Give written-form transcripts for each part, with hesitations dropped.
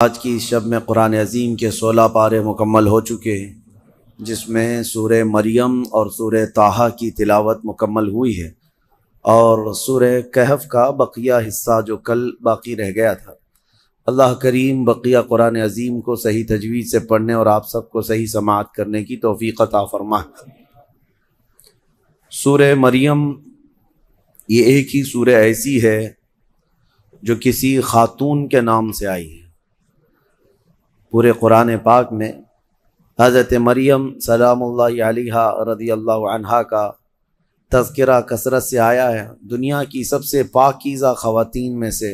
آج کی اس شب میں قرآن عظیم کے 16 پارے مکمل ہو چکے ہیں، جس میں سورہ مریم اور سورہ طٰہٰ کی تلاوت مکمل ہوئی ہے، اور سورہ کہف کا بقیہ حصہ جو کل باقی رہ گیا تھا۔ اللہ کریم بقیہ قرآن عظیم کو صحیح تجوید سے پڑھنے اور آپ سب کو صحیح سماعت کرنے کی توفیق عطا فرمائے۔ سورہ مریم یہ ایک ہی سورہ ایسی ہے جو کسی خاتون کے نام سے آئی ہے۔ پورے قرآن پاک میں حضرت مریم سلام اللہ علیہا رضی اللہ عنہا کا تذکرہ کثرت سے آیا ہے۔ دنیا کی سب سے پاکیزہ خواتین میں سے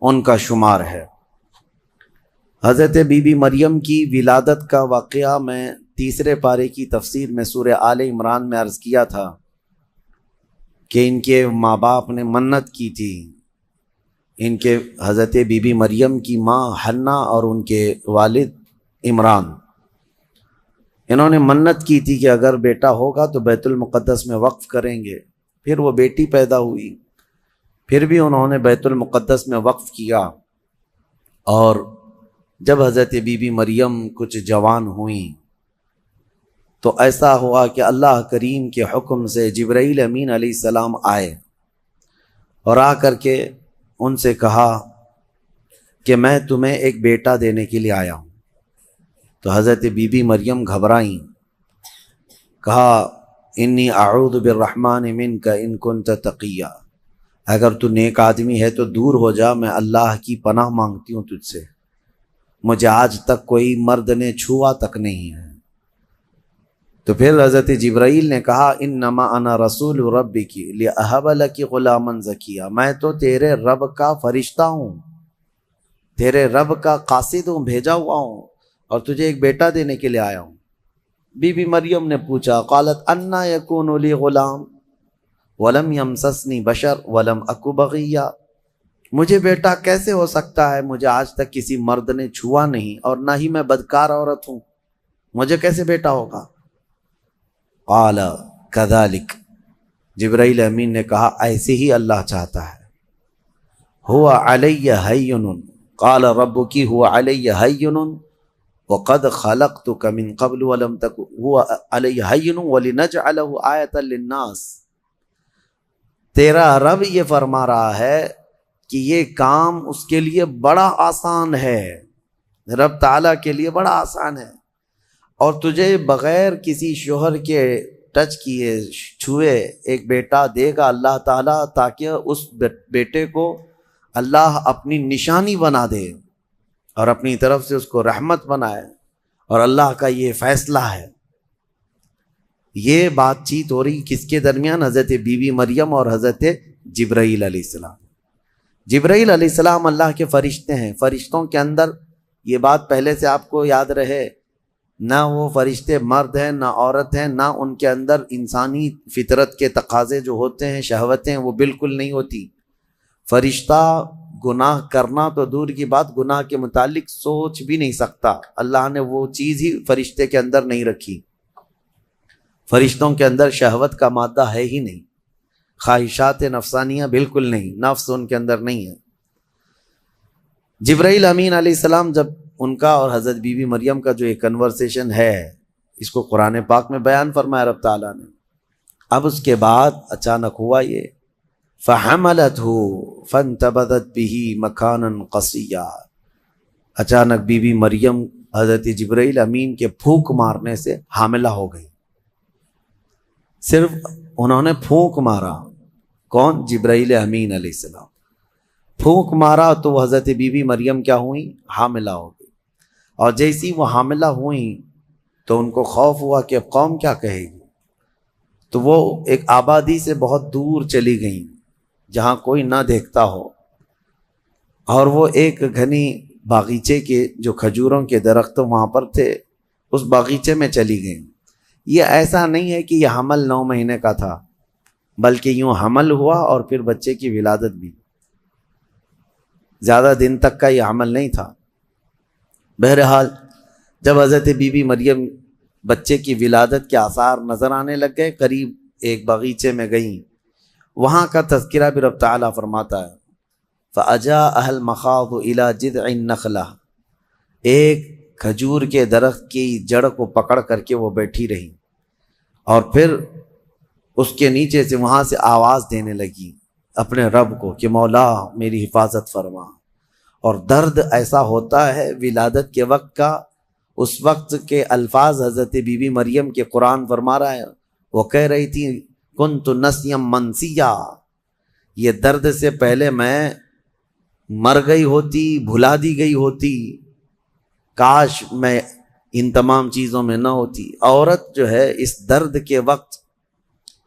ان کا شمار ہے۔ حضرت بی بی مریم کی ولادت کا واقعہ میں تیسرے پارے کی تفسیر میں سورہ آل عمران میں عرض کیا تھا کہ ان کے ماں باپ نے منت کی تھی، ان کے حضرت بی بی مریم کی ماں حنہ اور ان کے والد عمران، انہوں نے منت کی تھی کہ اگر بیٹا ہوگا تو بیت المقدس میں وقف کریں گے۔ پھر وہ بیٹی پیدا ہوئی، پھر بھی انہوں نے بیت المقدس میں وقف کیا، اور جب حضرت بی بی مریم کچھ جوان ہوئیں تو ایسا ہوا کہ اللہ کریم کے حکم سے جبرائیل امین علیہ السلام آئے اور آ کر کے ان سے کہا کہ میں تمہیں ایک بیٹا دینے کے لیے آیا ہوں۔ تو حضرت بی بی مریم گھبرائیں، کہا انی اعوذ بالرحمن منک ان کنت تقیا، اگر تو نیک آدمی ہے تو دور ہو جا، میں اللہ کی پناہ مانگتی ہوں تجھ سے، مجھے آج تک کوئی مرد نے چھوا تک نہیں ہے۔ تو پھر حضرت جبرائیل نے کہا انما انا رسول ربک لاہب لک غلاما زکیا، میں تو تیرے رب کا فرشتہ ہوں، تیرے رب کا قاصد ہوں، بھیجا ہوا ہوں، اور تجھے ایک بیٹا دینے کے لیے آیا ہوں۔ بی بی مریم نے پوچھا، قالت انا یکون لی غلام ولم یمسسنی بشر ولم اک بغیا، مجھے بیٹا کیسے ہو سکتا ہے، مجھے آج تک کسی مرد نے چھوا نہیں اور نہ ہی میں بدکار عورت ہوں، مجھے کیسے بیٹا ہوگا؟ قال کذالک، جبرائیل امین نے کہا ایسے ہی اللہ چاہتا ہے۔ هو علی ہین، قال ربک هو علی ہین وقد خلقتک من قبل ولم تک هو علی ہین ولنجعلہ آیۃ للناس، تیرا رب یہ فرما رہا ہے کہ یہ کام اس کے لیے بڑا آسان ہے، رب تعالیٰ کے لیے بڑا آسان ہے، اور تجھے بغیر کسی شوہر کے ٹچ کیے چھوئے ایک بیٹا دے گا اللہ تعالیٰ، تاکہ اس بیٹے کو اللہ اپنی نشانی بنا دے اور اپنی طرف سے اس کو رحمت بنائے، اور اللہ کا یہ فیصلہ ہے۔ یہ بات چیت ہو رہی کس کے درمیان؟ حضرت بی بی مریم اور حضرت جبرائیل علیہ السلام۔ جبرائیل علیہ السلام اللہ کے فرشتے ہیں، فرشتوں کے اندر یہ بات پہلے سے آپ کو یاد رہے، نہ وہ فرشتے مرد ہیں نہ عورت ہیں، نہ ان کے اندر انسانی فطرت کے تقاضے جو ہوتے ہیں، شہوتیں، وہ بالکل نہیں ہوتی۔ فرشتہ گناہ کرنا تو دور کی بات، گناہ کے متعلق سوچ بھی نہیں سکتا، اللہ نے وہ چیز ہی فرشتے کے اندر نہیں رکھی۔ فرشتوں کے اندر شہوت کا مادہ ہے ہی نہیں، خواہشات نفسانیہ بالکل نہیں، نفس ان کے اندر نہیں ہے۔ جبرائیل امین علیہ السلام جب ان کا اور حضرت بی بی مریم کا جو ایک کنورسیشن ہے، اس کو قرآن پاک میں بیان فرمایا رب تعالیٰ نے۔ اب اس کے بعد اچانک ہوا یہ فَحَمَلَتْهُ فَانْتَبَذَتْ بِهِ مَكَانًا قَصِيًّا، اچانک بی بی مریم حضرت جبرائیل امین کے پھونک مارنے سے حاملہ ہو گئی۔ صرف انہوں نے پھونک مارا، کون؟ جبرائیل امین علیہ السلام، پھونک مارا تو وہ حضرت بی بی مریم کیا ہوئیں؟ حاملہ ہو گئی، اور جیسی وہ حاملہ ہوئیں تو ان کو خوف ہوا کہ اب قوم کیا کہے گی، تو وہ ایک آبادی سے بہت دور چلی گئیں جہاں کوئی نہ دیکھتا ہو، اور وہ ایک گھنی باغیچے کے جو کھجوروں کے درخت وہاں پر تھے، اس باغیچے میں چلی گئیں۔ یہ ایسا نہیں ہے کہ یہ حمل 9 مہینے کا تھا، بلکہ یوں حمل ہوا اور پھر بچے کی ولادت بھی، زیادہ دن تک کا یہ عمل نہیں تھا۔ بہرحال جب حضرت بی بی مریم بچے کی ولادت کے آثار نظر آنے لگ گئے، قریب ایک باغیچے میں گئیں، وہاں کا تذکرہ بھی رب تعالیٰ فرماتا ہے فَأَجَاءَهَا الْمَخَاضُ إِلَى جِذْعِ النَّخْلَةِ، ایک کھجور کے درخت کی جڑ کو پکڑ کر کے وہ بیٹھی رہی اور پھر اس کے نیچے سے وہاں سے آواز دینے لگی اپنے رب کو کہ مولا میری حفاظت فرما۔ اور درد ایسا ہوتا ہے ولادت کے وقت کا، اس وقت کے الفاظ حضرت بی بی مریم کے قرآن فرما رہا ہے، وہ کہہ رہی تھی کنت نسیم منسیا، یہ درد سے پہلے میں مر گئی ہوتی، بھلا دی گئی ہوتی، کاش میں ان تمام چیزوں میں نہ ہوتی۔ عورت جو ہے اس درد کے وقت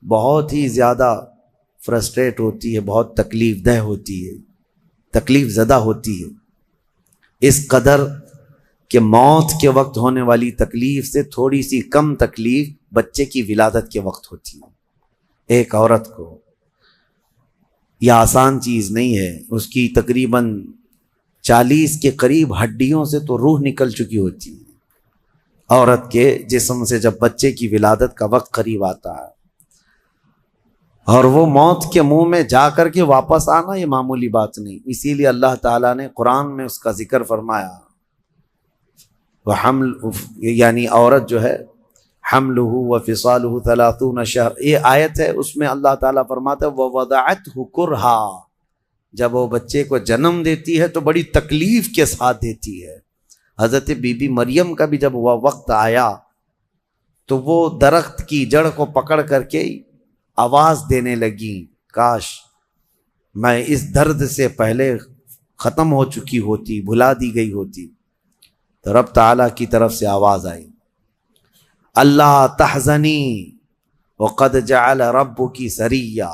بہت ہی زیادہ فرسٹریٹ ہوتی ہے، بہت تکلیف دہ ہوتی ہے، تکلیف زدہ ہوتی ہے، اس قدر کہ موت کے وقت ہونے والی تکلیف سے تھوڑی سی کم تکلیف بچے کی ولادت کے وقت ہوتی ہے۔ ایک عورت کو یہ آسان چیز نہیں ہے، اس کی تقریباً 40 کے قریب ہڈیوں سے تو روح نکل چکی ہوتی ہے عورت کے جسم سے جب بچے کی ولادت کا وقت قریب آتا ہے، اور وہ موت کے منہ میں جا کر کے واپس آنا یہ معمولی بات نہیں۔ اسی لیے اللہ تعالیٰ نے قرآن میں اس کا ذکر فرمایا، وحمل، یعنی عورت جو ہے حملہ وفصالہ 30 شہر، یہ آیت ہے، اس میں اللہ تعالیٰ فرماتا ہے ووضعتہ کرہا، جب وہ بچے کو جنم دیتی ہے تو بڑی تکلیف کے ساتھ دیتی ہے۔ حضرت بی بی مریم کا بھی جب وہ وقت آیا تو وہ درخت کی جڑ کو پکڑ کر کے آواز دینے لگی، کاش میں اس درد سے پہلے ختم ہو چکی ہوتی، بھلا دی گئی ہوتی۔ تو رب تعالیٰ کی طرف سے آواز آئی، اللہ تحزنی وقد جعل ربک سریا،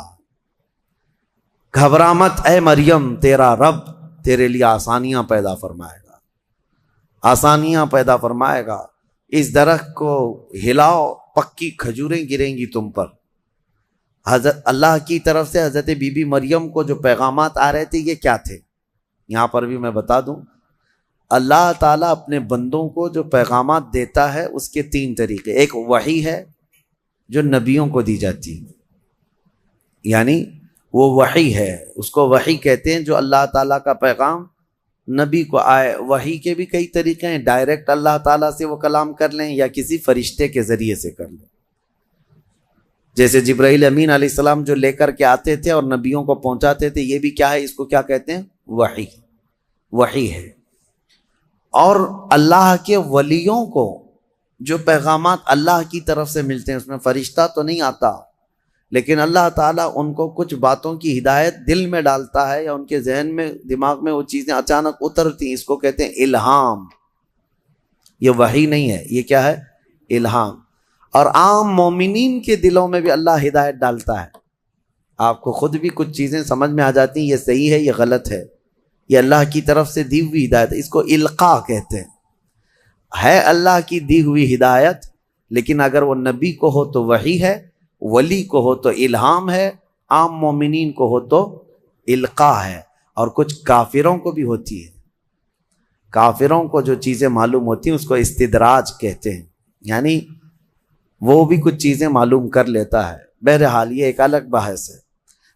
گھبرا مت اے مریم، تیرا رب تیرے لیے آسانیاں پیدا فرمائے گا، آسانیاں پیدا فرمائے گا۔ اس درخت کو ہلاؤ، پکی کھجوریں گریں گی تم پر۔ حضرت اللہ کی طرف سے حضرت بی بی مریم کو جو پیغامات آ رہے تھے یہ کیا تھے، یہاں پر بھی میں بتا دوں، اللہ تعالیٰ اپنے بندوں کو جو پیغامات دیتا ہے اس کے 3 طریقے۔ ایک وحی ہے جو نبیوں کو دی جاتی ہے، یعنی وہ وحی ہے، اس کو وحی کہتے ہیں، جو اللہ تعالیٰ کا پیغام نبی کو آئے۔ وحی کے بھی کئی طریقے ہیں، ڈائریکٹ اللہ تعالیٰ سے وہ کلام کر لیں یا کسی فرشتے کے ذریعے سے کر لیں، جیسے جبرائیل امین علیہ السلام جو لے کر کے آتے تھے اور نبیوں کو پہنچاتے تھے، یہ بھی کیا ہے، اس کو کیا کہتے ہیں، وحی، وحی ہے۔ اور اللہ کے ولیوں کو جو پیغامات اللہ کی طرف سے ملتے ہیں، اس میں فرشتہ تو نہیں آتا، لیکن اللہ تعالیٰ ان کو کچھ باتوں کی ہدایت دل میں ڈالتا ہے یا ان کے ذہن میں، دماغ میں وہ چیزیں اچانک اترتی ہیں، اس کو کہتے ہیں الہام۔ یہ وحی نہیں ہے، یہ کیا ہے، الہام۔ اور عام مومنین کے دلوں میں بھی اللہ ہدایت ڈالتا ہے، آپ کو خود بھی کچھ چیزیں سمجھ میں آ جاتی ہیں، یہ صحیح ہے، یہ غلط ہے، یہ اللہ کی طرف سے دی ہوئی ہدایت ہے، اس کو القاء کہتے ہیں۔ ہے اللہ کی دی ہوئی ہدایت، لیکن اگر وہ نبی کو ہو تو وحی ہے، ولی کو ہو تو الہام ہے، عام مومنین کو ہو تو القاء ہے۔ اور کچھ کافروں کو بھی ہوتی ہے، کافروں کو جو چیزیں معلوم ہوتی ہیں اس کو استدراج کہتے ہیں، یعنی وہ بھی کچھ چیزیں معلوم کر لیتا ہے۔ بہرحال یہ ایک الگ بحث ہے۔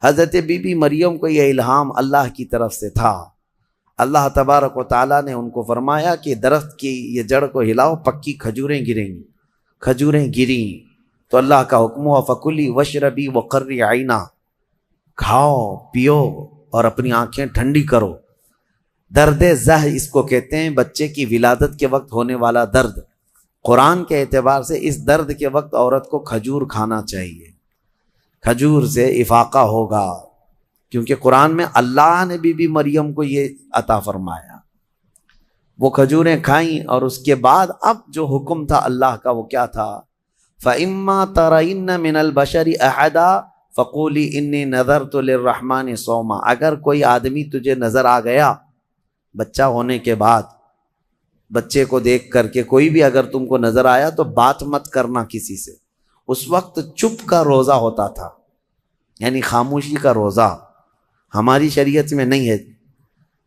حضرت بی بی مریم کو یہ الہام اللہ کی طرف سے تھا، اللہ تبارک و تعالیٰ نے ان کو فرمایا کہ درخت کی یہ جڑ کو ہلاؤ، پکی کھجوریں گریں گی۔ کھجوریں گریں تو اللہ کا حکم ہوا فکلی وشربی وقرری عینا، کھاؤ پیو اور اپنی آنکھیں ٹھنڈی کرو۔ درد زہ اس کو کہتے ہیں، بچے کی ولادت کے وقت ہونے والا درد۔ قرآن کے اعتبار سے اس درد کے وقت عورت کو کھجور کھانا چاہیے، کھجور سے افاقہ ہوگا، کیونکہ قرآن میں اللہ نے بی بی مریم کو یہ عطا فرمایا۔ وہ کھجوریں کھائیں اور اس کے بعد اب جو حکم تھا اللہ کا وہ کیا تھا، فَإِمَّا تَرَيِنَّ مِنَ الْبَشَرِ أَحَدًا فَقُولِي إِنِّي نَذَرْتُ لِلرَّحْمَنِ صَوْمًا، اگر کوئی آدمی تجھے نظر آ گیا بچہ ہونے کے بعد، بچے کو دیکھ کر کے کوئی بھی اگر تم کو نظر آیا تو بات مت کرنا کسی سے۔ اس وقت چپ کا روزہ ہوتا تھا، یعنی خاموشی کا روزہ، ہماری شریعت میں نہیں ہے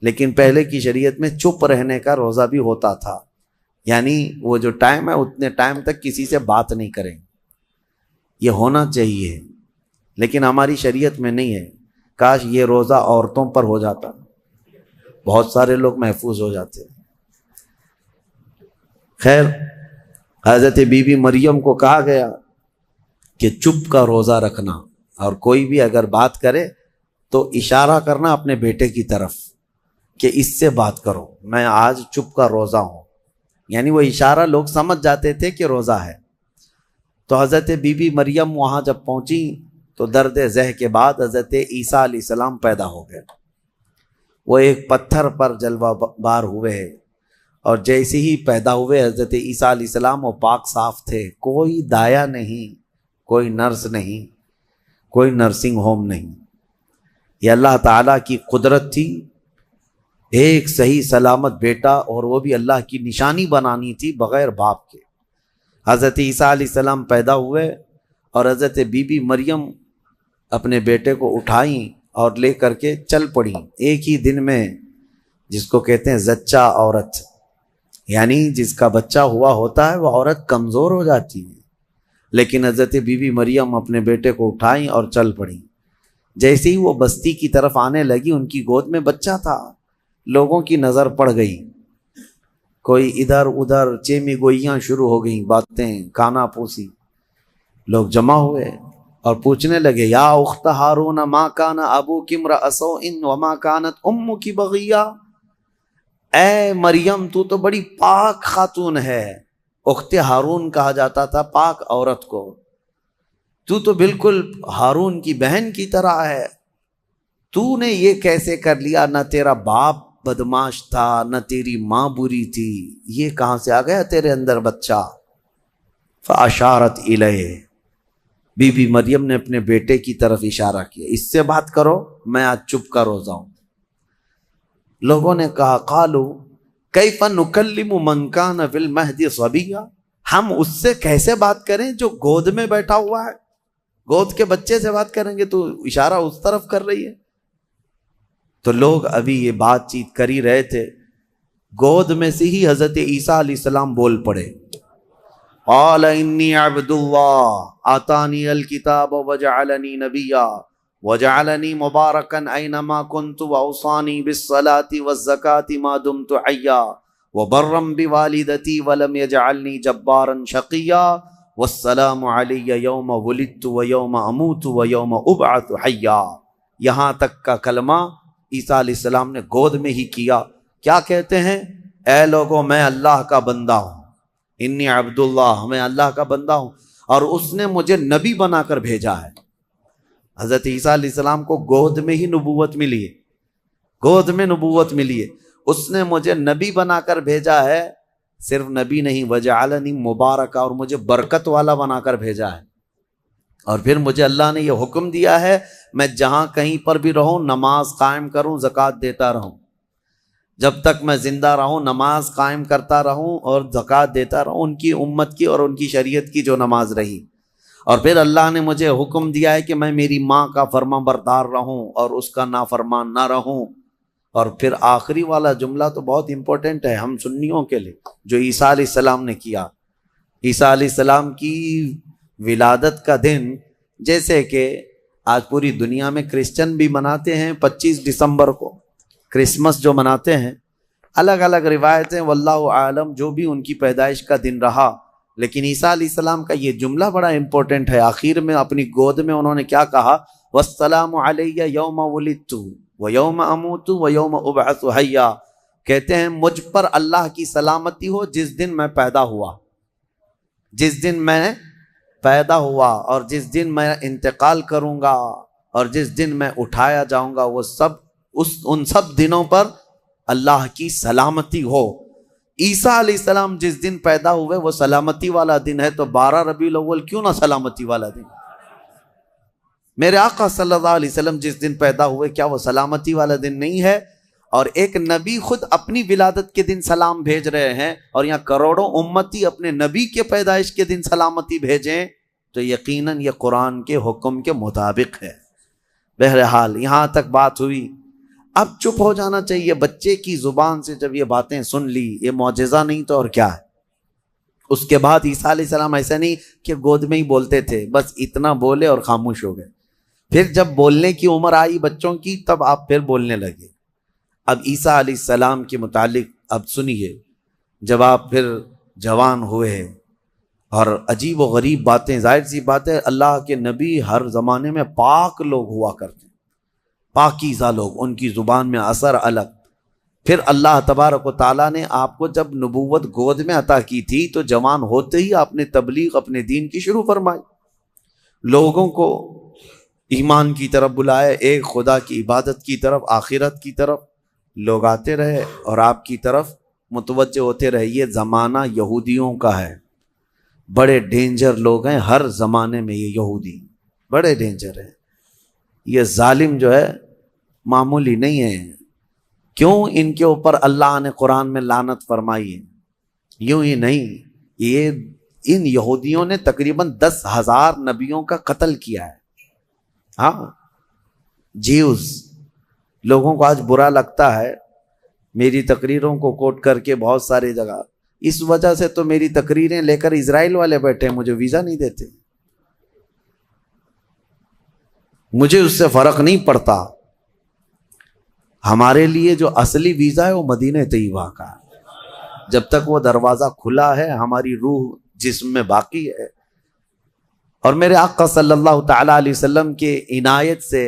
لیکن پہلے کی شریعت میں چپ رہنے کا روزہ بھی ہوتا تھا، یعنی وہ جو ٹائم ہے اتنے ٹائم تک کسی سے بات نہیں کریں، یہ ہونا چاہیے، لیکن ہماری شریعت میں نہیں ہے۔ کاش یہ روزہ عورتوں پر ہو جاتا، بہت سارے لوگ محفوظ ہو جاتے۔ خیر، حضرت بی بی مریم کو کہا گیا کہ چپ کا روزہ رکھنا، اور کوئی بھی اگر بات کرے تو اشارہ کرنا اپنے بیٹے کی طرف کہ اس سے بات کرو، میں آج چپ کا روزہ ہوں، یعنی وہ اشارہ لوگ سمجھ جاتے تھے کہ روزہ ہے۔ تو حضرت بی بی مریم وہاں جب پہنچی تو درد ذہ کے بعد حضرت عیسیٰ علیہ السلام پیدا ہو گئے۔ وہ ایک پتھر پر جلوہ بار ہوئے، اور جیسے ہی پیدا ہوئے حضرت عیسیٰ علیہ السلام وہ پاک صاف تھے، کوئی دایا نہیں، کوئی نرس نہیں، کوئی نرسنگ ہوم نہیں۔ یہ اللہ تعالیٰ کی قدرت تھی، ایک صحیح سلامت بیٹا، اور وہ بھی اللہ کی نشانی بنانی تھی بغیر باپ کے۔ حضرت عیسیٰ علیہ السلام پیدا ہوئے اور حضرت بی بی مریم اپنے بیٹے کو اٹھائیں اور لے کر کے چل پڑیں ایک ہی دن میں، جس کو کہتے ہیں زچہ عورت، یعنی جس کا بچہ ہوا ہوتا ہے وہ عورت کمزور ہو جاتی ہے، لیکن حضرت بی بی مریم اپنے بیٹے کو اٹھائیں اور چل پڑیں۔ جیسے ہی وہ بستی کی طرف آنے لگی، ان کی گود میں بچہ تھا، لوگوں کی نظر پڑ گئی، کوئی ادھر ادھر چیمی گوئیاں شروع ہو گئیں، باتیں کانا پوسی، لوگ جمع ہوئے اور پوچھنے لگے، یا اخت ہارون ما کان ابوک امرأ سوء وما کانت امک بغیہ، اے مریم تو تو بڑی پاک خاتون ہے، اخت ہارون کہا جاتا تھا پاک عورت کو، تو بالکل ہارون کی بہن کی طرح ہے، تو نے یہ کیسے کر لیا؟ نہ تیرا باپ بدماش تھا، نہ تیری ماں بری تھی، یہ کہاں سے آ گیا تیرے اندر بچہ؟ فاشارت الیہ، بی بی مریم نے اپنے بیٹے کی طرف اشارہ کیا، اس سے بات کرو، میں آج چپ کا روزہ ہوں۔ لوگوں نے کہا، قالوا کیف نکلم من کان فی المہد صبیا، ہم اس سے کیسے بات کریں جو گود میں بیٹھا ہوا ہے؟ گود کے بچے سے بات کریں گے؟ تو اشارہ اس طرف کر رہی ہے۔ تو لوگ ابھی یہ بات چیت کر ہی رہے تھے، گود میں سے ہی حضرت عیسیٰ علیہ السلام بول پڑے، قال انی عبد اللہ آتانی الکتاب وجعلنی نبیا وجعلنی مبارکا اینما کنت واوصانی بالصلاة والزکاة ما دمت حیا وبرا بوالدتی ولم یجعلنی جبارا شقیا والسلام علی یوم ولدت ویوم اموت ویوم ابعث حیا۔ یہاں تک کا کلمہ عیسیٰ علیہ السلام نے گود میں ہی کیا۔ کیا کہتے ہیں؟ اے لوگوں، میں اللہ کا بندہ ہوں، انی عبداللہ، میں اللہ کا بندہ ہوں، اور اس نے مجھے نبی بنا کر بھیجا ہے۔ حضرت عیسیٰ علیہ السلام کو گود میں ہی نبوت ملی ہے، گود میں نبوت ملی ہے، اس نے مجھے نبی بنا کر بھیجا ہے۔ صرف نبی نہیں، وجعلنی مبارکہ، اور مجھے برکت والا بنا کر بھیجا ہے۔ اور پھر مجھے اللہ نے یہ حکم دیا ہے میں جہاں کہیں پر بھی رہوں نماز قائم کروں، زکوٰۃ دیتا رہوں، جب تک میں زندہ رہوں نماز قائم کرتا رہوں اور زکوٰۃ دیتا رہوں، ان کی امت کی اور ان کی شریعت کی جو نماز رہی۔ اور پھر اللہ نے مجھے حکم دیا ہے کہ میں میری ماں کا فرما بردار رہوں اور اس کا نافرمان نہ رہوں۔ اور پھر آخری والا جملہ تو بہت امپورٹنٹ ہے ہم سنیوں کے لیے، جو عیسیٰ علیہ السلام نے کیا۔ عیسیٰ علیہ السلام کی ولادت کا دن، جیسے کہ آج پوری دنیا میں کرسچن بھی مناتے ہیں 25 دسمبر کو، کرسمس جو مناتے ہیں، الگ الگ روایتیں، واللہ عالم جو بھی ان کی پیدائش کا دن رہا، لیکن عیسیٰ علیہ السلام کا یہ جملہ بڑا امپورٹنٹ ہے۔ آخر میں اپنی گود میں انہوں نے کیا کہا؟ والسلام علی یوم ولدت ویوم اموت ویوم ابعث حیا، کہتے ہیں مجھ پر اللہ کی سلامتی ہو جس دن میں پیدا ہوا، جس دن میں پیدا ہوا، اور جس دن میں انتقال کروں گا، اور جس دن میں اٹھایا جاؤں گا، وہ سب ان سب دنوں پر اللہ کی سلامتی ہو۔ عیسیٰ علیہ السلام جس دن پیدا ہوئے وہ سلامتی والا دن ہے، تو 12 ربیع الاول کیوں نہ سلامتی والا دن؟ میرے آقا صلی اللہ علیہ وسلم جس دن پیدا ہوئے کیا وہ سلامتی والا دن نہیں ہے؟ اور ایک نبی خود اپنی ولادت کے دن سلام بھیج رہے ہیں، اور یہاں کروڑوں امتی اپنے نبی کے پیدائش کے دن سلامتی بھیجیں، تو یقیناً یہ قرآن کے حکم کے مطابق ہے۔ بہرحال یہاں تک بات ہوئی، اب چپ ہو جانا چاہیے۔ بچے کی زبان سے جب یہ باتیں سن لی، یہ معجزہ نہیں تو اور کیا ہے؟ اس کے بعد عیسیٰ علیہ السلام ایسا نہیں کہ گود میں ہی بولتے تھے، بس اتنا بولے اور خاموش ہو گئے۔ پھر جب بولنے کی عمر آئی بچوں کی، تب آپ پھر بولنے لگے۔ اب عیسیٰ علیہ السلام کے متعلق اب سنیے، جب آپ پھر جوان ہوئے، اور عجیب و غریب باتیں، ظاہر سی بات ہے اللہ کے نبی ہر زمانے میں پاک لوگ ہوا کرتے، پاکیزہ لوگ، ان کی زبان میں اثر الگ۔ پھر اللہ تبارک و تعالیٰ نے آپ کو جب نبوت گود میں عطا کی تھی تو جوان ہوتے ہی آپ نے تبلیغ اپنے دین کی شروع فرمائی، لوگوں کو ایمان کی طرف بلائے، ایک خدا کی عبادت کی طرف، آخرت کی طرف لوگ آتے رہے اور آپ کی طرف متوجہ ہوتے رہے۔ یہ زمانہ یہودیوں کا ہے، بڑے ڈینجر لوگ ہیں ہر زمانے میں، یہ یہودی بڑے ڈینجر ہیں، یہ ظالم جو ہے معمولی نہیں ہے۔ کیوں ان کے اوپر اللہ نے قرآن میں لعنت فرمائی ہے؟ یوں ہی نہیں، یہ ان یہودیوں نے تقریباً 10,000 نبیوں کا قتل کیا ہے۔ ہاں، جیوز لوگوں کو آج برا لگتا ہے میری تقریروں کو کوٹ کر کے بہت ساری جگہ، اس وجہ سے تو میری تقریریں لے کر اسرائیل والے بیٹھے ہیں، مجھے ویزا نہیں دیتے، مجھے اس سے فرق نہیں پڑتا۔ ہمارے لیے جو اصلی ویزا ہے وہ مدینہ طیبہ کا ہے، جب تک وہ دروازہ کھلا ہے ہماری روح جسم میں باقی ہے۔ اور میرے آقا صلی اللہ تعالی علیہ وسلم کے عنایت سے،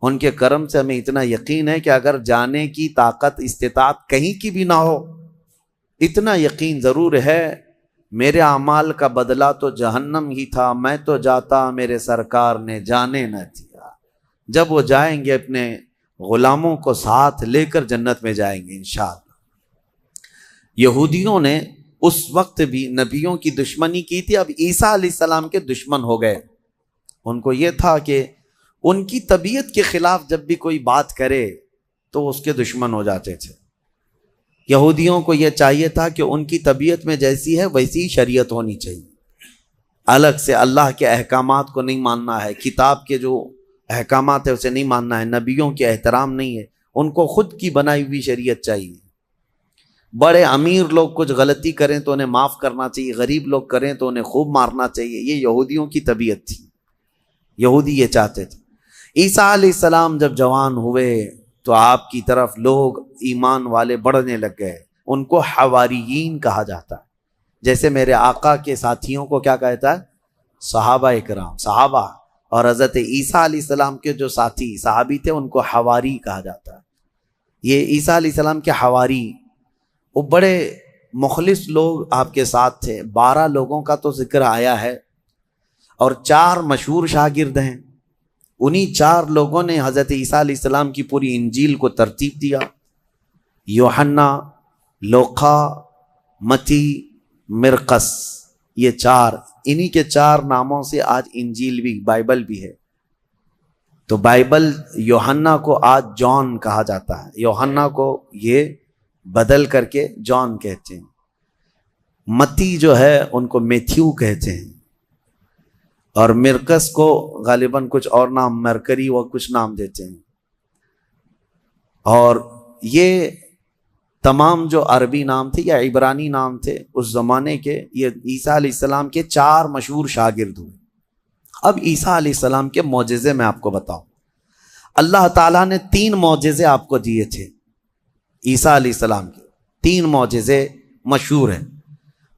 ان کے کرم سے ہمیں اتنا یقین ہے کہ اگر جانے کی طاقت استطاعت کہیں کی بھی نہ ہو، اتنا یقین ضرور ہے میرے اعمال کا بدلہ تو جہنم ہی تھا، میں تو جاتا میرے سرکار نے جانے نہ دیا۔ جب وہ جائیں گے اپنے غلاموں کو ساتھ لے کر جنت میں جائیں گے انشاءاللہ۔ یہودیوں نے اس وقت بھی نبیوں کی دشمنی کی تھی، اب عیسیٰ علیہ السلام کے دشمن ہو گئے۔ ان کو یہ تھا کہ ان کی طبیعت کے خلاف جب بھی کوئی بات کرے تو اس کے دشمن ہو جاتے تھے۔ یہودیوں کو یہ چاہیے تھا کہ ان کی طبیعت میں جیسی ہے ویسی شریعت ہونی چاہیے، الگ سے اللہ کے احکامات کو نہیں ماننا ہے، کتاب کے جو احکامات ہے اسے نہیں ماننا ہے، نبیوں کے احترام نہیں ہے، ان کو خود کی بنائی ہوئی شریعت چاہیے۔ بڑے امیر لوگ کچھ غلطی کریں تو انہیں معاف کرنا چاہیے، غریب لوگ کریں تو انہیں خوب مارنا چاہیے، یہ یہودیوں کی طبیعت تھی، یہودی یہ چاہتے تھے۔ عیسیٰ علیہ السلام جب جوان ہوئے تو آپ کی طرف لوگ ایمان والے بڑھنے لگ گئے، ان کو حواریین کہا جاتا ہے، جیسے میرے آقا کے ساتھیوں کو کیا کہتا ہے؟ صحابہ اکرام، صحابہ، اور حضرت عیسیٰ علیہ السلام کے جو ساتھی صحابی تھے ان کو حواری کہا جاتا ہے۔ یہ عیسیٰ علیہ السلام کے حواری وہ بڑے مخلص لوگ آپ کے ساتھ تھے، 12 لوگوں کا تو ذکر آیا ہے اور 4 مشہور شاگرد ہیں، انہی 4 لوگوں نے حضرت عیسیٰ علیہ السلام کی پوری انجیل کو ترتیب دیا، یوحنا، لوقا، متی، مرقس، یہ 4، انہی کے 4 ناموں سے آج انجیل بھی، بائبل بھی ہے۔ تو بائبل یوحنا کو آج جان کہا جاتا ہے، یوحنا کو یہ بدل کر کے جان کہتے ہیں، متی جو ہے ان کو میتھیو کہتے ہیں، اور مرقس کو غالباً کچھ اور نام، مرکری و کچھ نام دیتے ہیں۔ اور یہ تمام جو عربی نام تھے یا عبرانی نام تھے اس زمانے کے، یہ عیسیٰ علیہ السلام کے 4 مشہور شاگرد ہوئے۔ اب عیسیٰ علیہ السلام کے معجزے میں آپ کو بتاؤں، اللہ تعالیٰ نے 3 معجزے آپ کو دیے تھے عیسیٰ علیہ السلام کے، 3 معجزے مشہور ہیں۔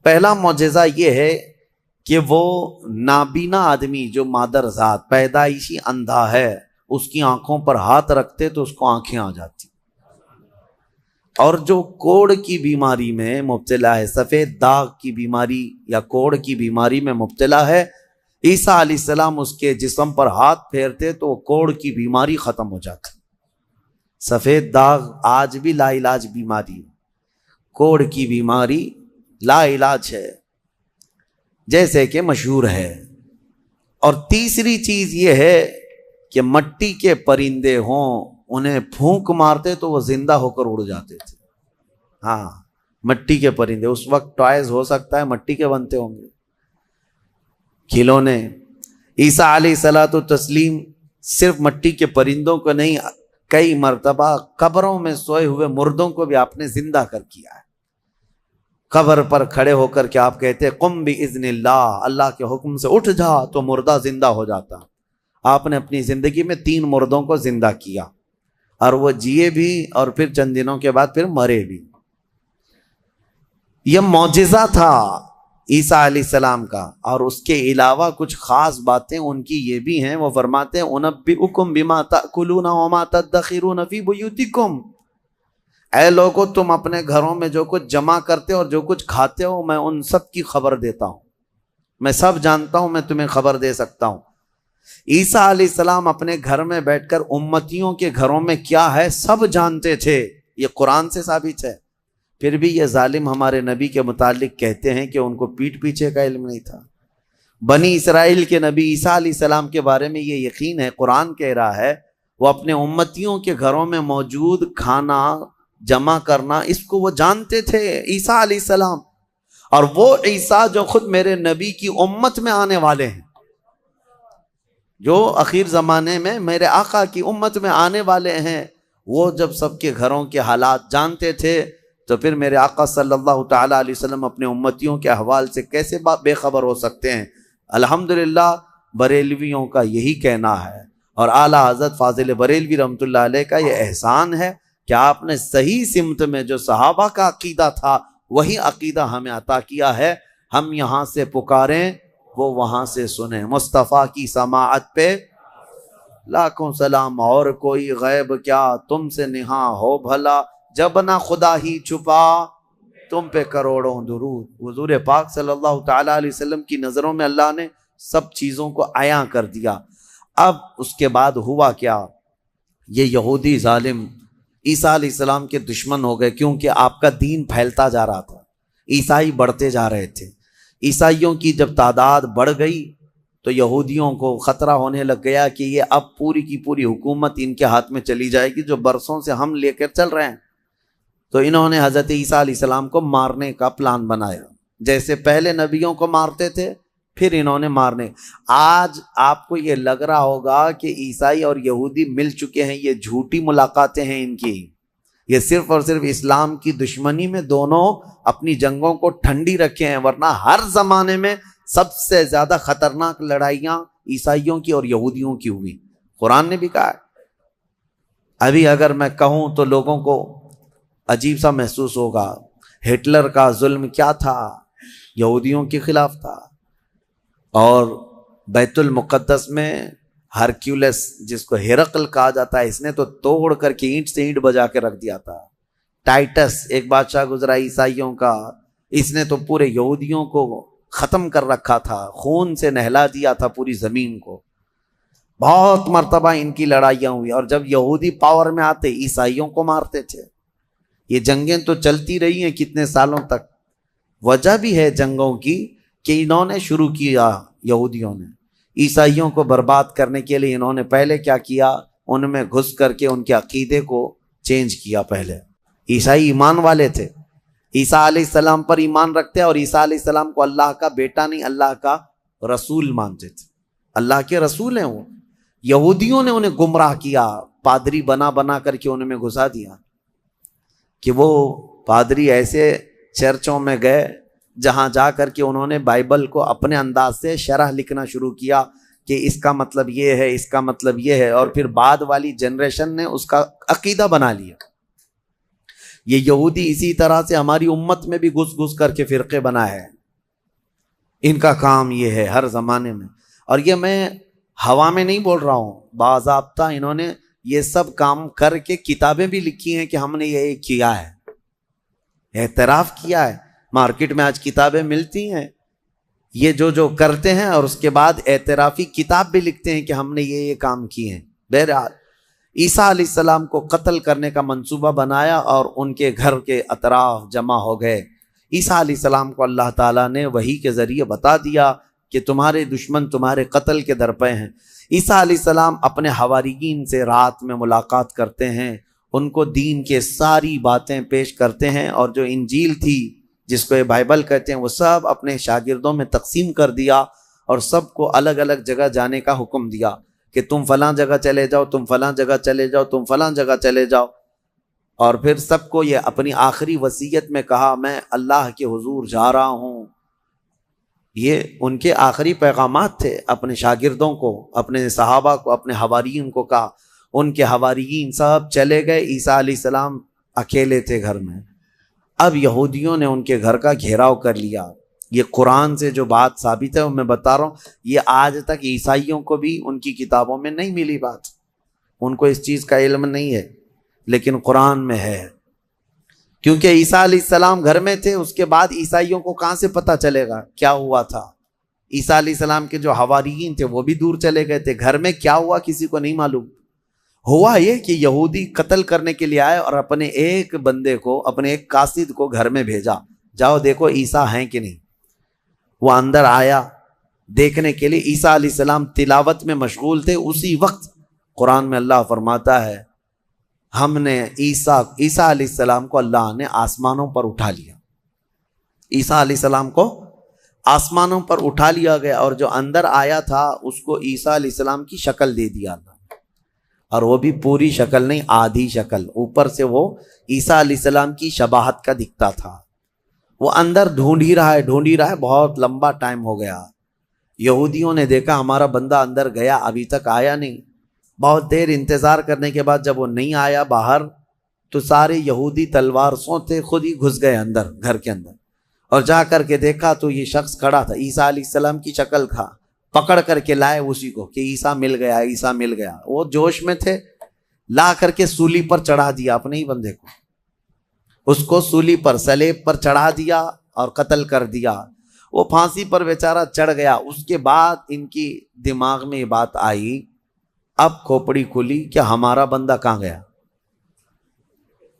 پہلا معجزہ یہ ہے کہ وہ نابینا آدمی جو مادر ذات پیدائشی اندھا ہے، اس کی آنکھوں پر ہاتھ رکھتے تو اس کو آنکھیں آ جاتی، اور جو کوڑ کی بیماری میں مبتلا ہے، سفید داغ کی بیماری یا کوڑ کی بیماری میں مبتلا ہے، عیسیٰ علیہ السلام اس کے جسم پر ہاتھ پھیرتے تو وہ کوڑ کی بیماری ختم ہو جاتی۔ سفید داغ آج بھی لا علاج بیماری، کوڑ کی بیماری لا علاج ہے جیسے کہ مشہور ہے۔ اور تیسری چیز یہ ہے کہ مٹی کے پرندے ہوں، انہیں پھونک مارتے تو وہ زندہ ہو کر اڑ جاتے تھے۔ ہاں، مٹی کے پرندے، اس وقت ٹوائز ہو سکتا ہے مٹی کے بنتے ہوں گے، کھلونے۔ عیسیٰ علیہ الصلوۃ والتسلیم صرف مٹی کے پرندوں کو نہیں، کئی مرتبہ قبروں میں سوئے ہوئے مردوں کو بھی آپ نے زندہ کر کیا ہے۔ قبر پر کھڑے ہو کر کے آپ کہتے قم باذن اللہ، اللہ کے حکم سے اٹھ جا، تو مردہ زندہ ہو جاتا۔ آپ نے اپنی زندگی میں 3 مردوں کو زندہ کیا، اور وہ جیے بھی اور پھر چند دنوں کے بعد پھر مرے بھی۔ یہ معجزہ تھا عیسیٰ علیہ السلام کا، اور اس کے علاوہ کچھ خاص باتیں ان کی یہ بھی ہیں، وہ فرماتے ہیں اُنَبِّئُكُم بِمَا تَأْكُلُونَ وَمَا تَدَّخِرُونَ فِي بُيُوتِكُم، اے لوگو تم اپنے گھروں میں جو کچھ جمع کرتے ہو اور جو کچھ کھاتے ہو میں ان سب کی خبر دیتا ہوں، میں سب جانتا ہوں، میں تمہیں خبر دے سکتا ہوں۔ عیسیٰ علیہ السلام اپنے گھر میں بیٹھ کر امتیوں کے گھروں میں کیا ہے سب جانتے تھے، یہ قرآن سے ثابت ہے۔ پھر بھی یہ ظالم ہمارے نبی کے متعلق کہتے ہیں کہ ان کو پیٹھ پیچھے کا علم نہیں تھا۔ بنی اسرائیل کے نبی عیسیٰ علیہ السلام کے بارے میں یہ یقین ہے، قرآن کہہ رہا ہے وہ اپنے امتیوں کے گھروں میں موجود کھانا جمع کرنا، اس کو وہ جانتے تھے عیسیٰ علیہ السلام، اور وہ عیسیٰ جو خود میرے نبی کی امت میں آنے والے ہیں، جو اخیر زمانے میں میرے آقا کی امت میں آنے والے ہیں، وہ جب سب کے گھروں کے حالات جانتے تھے تو پھر میرے آقا صلی اللہ تعالیٰ علیہ وسلم اپنے امتیوں کے احوال سے کیسے بے خبر ہو سکتے ہیں؟ الحمدللہ بریلویوں کا یہی کہنا ہے، اور اعلیٰ حضرت فاضل بریلوی رحمۃ اللہ علیہ کا یہ احسان ہے کہ آپ نے صحیح سمت میں جو صحابہ کا عقیدہ تھا وہی عقیدہ ہمیں عطا کیا ہے۔ ہم یہاں سے پکاریں وہ وہاں سے سنیں، مصطفیٰ کی سماعت پہ لاکھوں سلام، اور کوئی غیب کیا تم سے نہاں ہو بھلا، جب نہ خدا ہی چھپا تم پہ کروڑوں درود۔ حضور پاک صلی اللہ تعالیٰ علیہ وسلم کی نظروں میں اللہ نے سب چیزوں کو عیاں کر دیا۔ اب اس کے بعد ہوا کیا؟ یہ یہودی ظالم عیسیٰ علیہ السلام کے دشمن ہو گئے، کیونکہ آپ کا دین پھیلتا جا رہا تھا، عیسائی بڑھتے جا رہے تھے۔ عیسائیوں کی جب تعداد بڑھ گئی تو یہودیوں کو خطرہ ہونے لگ گیا کہ یہ اب پوری کی پوری حکومت ان کے ہاتھ میں چلی جائے گی جو برسوں سے ہم لے کر چل رہے ہیں۔ تو انہوں نے حضرت عیسیٰ علیہ السلام کو مارنے کا پلان بنایا، جیسے پہلے نبیوں کو مارتے تھے پھر انہوں نے مارنے۔ آج آپ کو یہ لگ رہا ہوگا کہ عیسائی اور یہودی مل چکے ہیں، یہ جھوٹی ملاقاتیں ہیں ان کی، یہ صرف اور صرف اسلام کی دشمنی میں دونوں اپنی جنگوں کو ٹھنڈی رکھے ہیں، ورنہ ہر زمانے میں سب سے زیادہ خطرناک لڑائیاں عیسائیوں کی اور یہودیوں کی ہوئی۔ قرآن نے بھی کہا ہے۔ ابھی اگر میں کہوں تو لوگوں کو عجیب سا محسوس ہوگا، ہٹلر کا ظلم کیا تھا؟ یہودیوں کے خلاف تھا۔ اور بیت المقدس میں ہرکیولس جس کو ہرقل کہا جاتا ہے، اس نے تو توڑ کر کے اینٹ سے اینٹ بجا کے رکھ دیا تھا۔ ٹائٹس ایک بادشاہ گزرا عیسائیوں کا، اس نے تو پورے یہودیوں کو ختم کر رکھا تھا، خون سے نہلا دیا تھا پوری زمین کو۔ بہت مرتبہ ان کی لڑائیاں ہوئی، اور جب یہودی پاور میں آتے عیسائیوں کو مارتے تھے۔ یہ جنگیں تو چلتی رہی ہیں کتنے سالوں تک۔ وجہ بھی ہے جنگوں کی کہ انہوں نے شروع کیا، یہودیوں نے عیسائیوں کو برباد کرنے کے لیے انہوں نے پہلے کیا کیا، ان میں گھس کر کے ان کے عقیدے کو چینج کیا۔ پہلے عیسائی ایمان والے تھے، عیسیٰ علیہ السلام پر ایمان رکھتے، اور عیسیٰ علیہ السلام کو اللہ کا بیٹا نہیں اللہ کا رسول مانتے تھے، اللہ کے رسول ہیں وہ۔ یہودیوں نے انہیں گمراہ کیا، پادری بنا بنا کر کے ان میں گھسا دیا، کہ وہ پادری ایسے چرچوں میں گئے جہاں جا کر کے انہوں نے بائبل کو اپنے انداز سے شرح لکھنا شروع کیا کہ اس کا مطلب یہ ہے، اس کا مطلب یہ ہے، اور پھر بعد والی جنریشن نے اس کا عقیدہ بنا لیا۔ یہ یہودی اسی طرح سے ہماری امت میں بھی گھس گھس کر کے فرقے بنا ہے، ان کا کام یہ ہے ہر زمانے میں۔ اور یہ میں ہوا میں نہیں بول رہا ہوں، باضابطہ انہوں نے یہ سب کام کر کے کتابیں بھی لکھی ہیں کہ ہم نے یہ کیا ہے، اعتراف کیا ہے۔ مارکیٹ میں آج کتابیں ملتی ہیں، یہ جو کرتے ہیں، اور اس کے بعد اعترافی کتاب بھی لکھتے ہیں کہ ہم نے یہ کام کیے ہیں۔ بہرحال عیسیٰ علیہ السلام کو قتل کرنے کا منصوبہ بنایا اور ان کے گھر کے اطراف جمع ہو گئے۔ عیسیٰ علیہ السلام کو اللہ تعالیٰ نے وحی کے ذریعے بتا دیا کہ تمہارے دشمن تمہارے قتل کے درپے ہیں۔ عیسیٰ علیہ السلام اپنے حواریین سے رات میں ملاقات کرتے ہیں، ان کو دین کے ساری باتیں پیش کرتے ہیں، اور جو انجیل تھی جس کو یہ بائبل کہتے ہیں وہ سب اپنے شاگردوں میں تقسیم کر دیا، اور سب کو الگ الگ جگہ جانے کا حکم دیا کہ تم فلاں جگہ چلے جاؤ، تم فلاں جگہ چلے جاؤ، تم فلاں جگہ چلے جاؤ۔ اور پھر سب کو یہ اپنی آخری وصیت میں کہا میں اللہ کے حضور جا رہا ہوں۔ یہ ان کے آخری پیغامات تھے اپنے شاگردوں کو، اپنے صحابہ کو، اپنے حواریین کو کہا۔ ان کے حواریین سب چلے گئے، عیسیٰ علیہ السلام اکیلے تھے گھر میں۔ اب یہودیوں نے ان کے گھر کا گھیراؤ کر لیا. یہ قرآن سے جو بات ثابت ہے وہ میں بتا رہا ہوں، یہ آج تک عیسائیوں کو بھی ان کی کتابوں میں نہیں ملی بات، ان کو اس چیز کا علم نہیں ہے، لیکن قرآن میں ہے. کیونکہ عیسیٰ علیہ السلام گھر میں تھے، اس کے بعد عیسائیوں کو کہاں سے پتہ چلے گا کیا ہوا تھا. عیسیٰ علیہ السلام کے جو حواریین تھے وہ بھی دور چلے گئے تھے، گھر میں کیا ہوا کسی کو نہیں معلوم. ہوا یہ کہ یہودی قتل کرنے کے لیے آئے اور اپنے ایک بندے کو، اپنے ایک قاصد کو گھر میں بھیجا، جاؤ دیکھو عیسیٰ ہیں کہ نہیں. وہ اندر آیا دیکھنے کے لیے، عیسیٰ علیہ السلام تلاوت میں مشغول تھے. اسی وقت قرآن میں اللہ فرماتا ہے ہم نے عیسیٰ علیہ السلام کو اللہ نے آسمانوں پر اٹھا لیا. عیسیٰ علیہ السلام کو آسمانوں پر اٹھا لیا گیا، اور جو اندر آیا تھا اس کو عیسیٰ علیہ السلام کی شکل دے دیا اللہ نے. اور وہ بھی پوری شکل نہیں، آدھی شکل، اوپر سے وہ عیسیٰ علیہ السلام کی شباہت کا دکھتا تھا. وہ اندر ڈھونڈ ہی رہا ہے، بہت لمبا ٹائم ہو گیا. یہودیوں نے دیکھا ہمارا بندہ اندر گیا ابھی تک آیا نہیں. بہت دیر انتظار کرنے کے بعد جب وہ نہیں آیا باہر، تو سارے یہودی تلوار سوتے خود ہی گھس گئے اندر گھر کے اندر، اور جا کر کے دیکھا تو یہ شخص کھڑا تھا، عیسیٰ علیہ السلام کی شکل تھا. پکڑ کر کے لائے اسی کو کہ عیسیٰ مل گیا، عیسیٰ مل گیا. وہ جوش میں تھے، لا کر کے سولی پر چڑھا دیا اپنے ہی بندے کو. اس کو سولی پر، سلیب پر چڑھا دیا اور قتل کر دیا. وہ پھانسی پر بیچارہ چڑھ گیا. اس کے بعد ان کی دماغ میں یہ بات آئی، اب کھوپڑی کھلی کہ ہمارا بندہ کہاں گیا،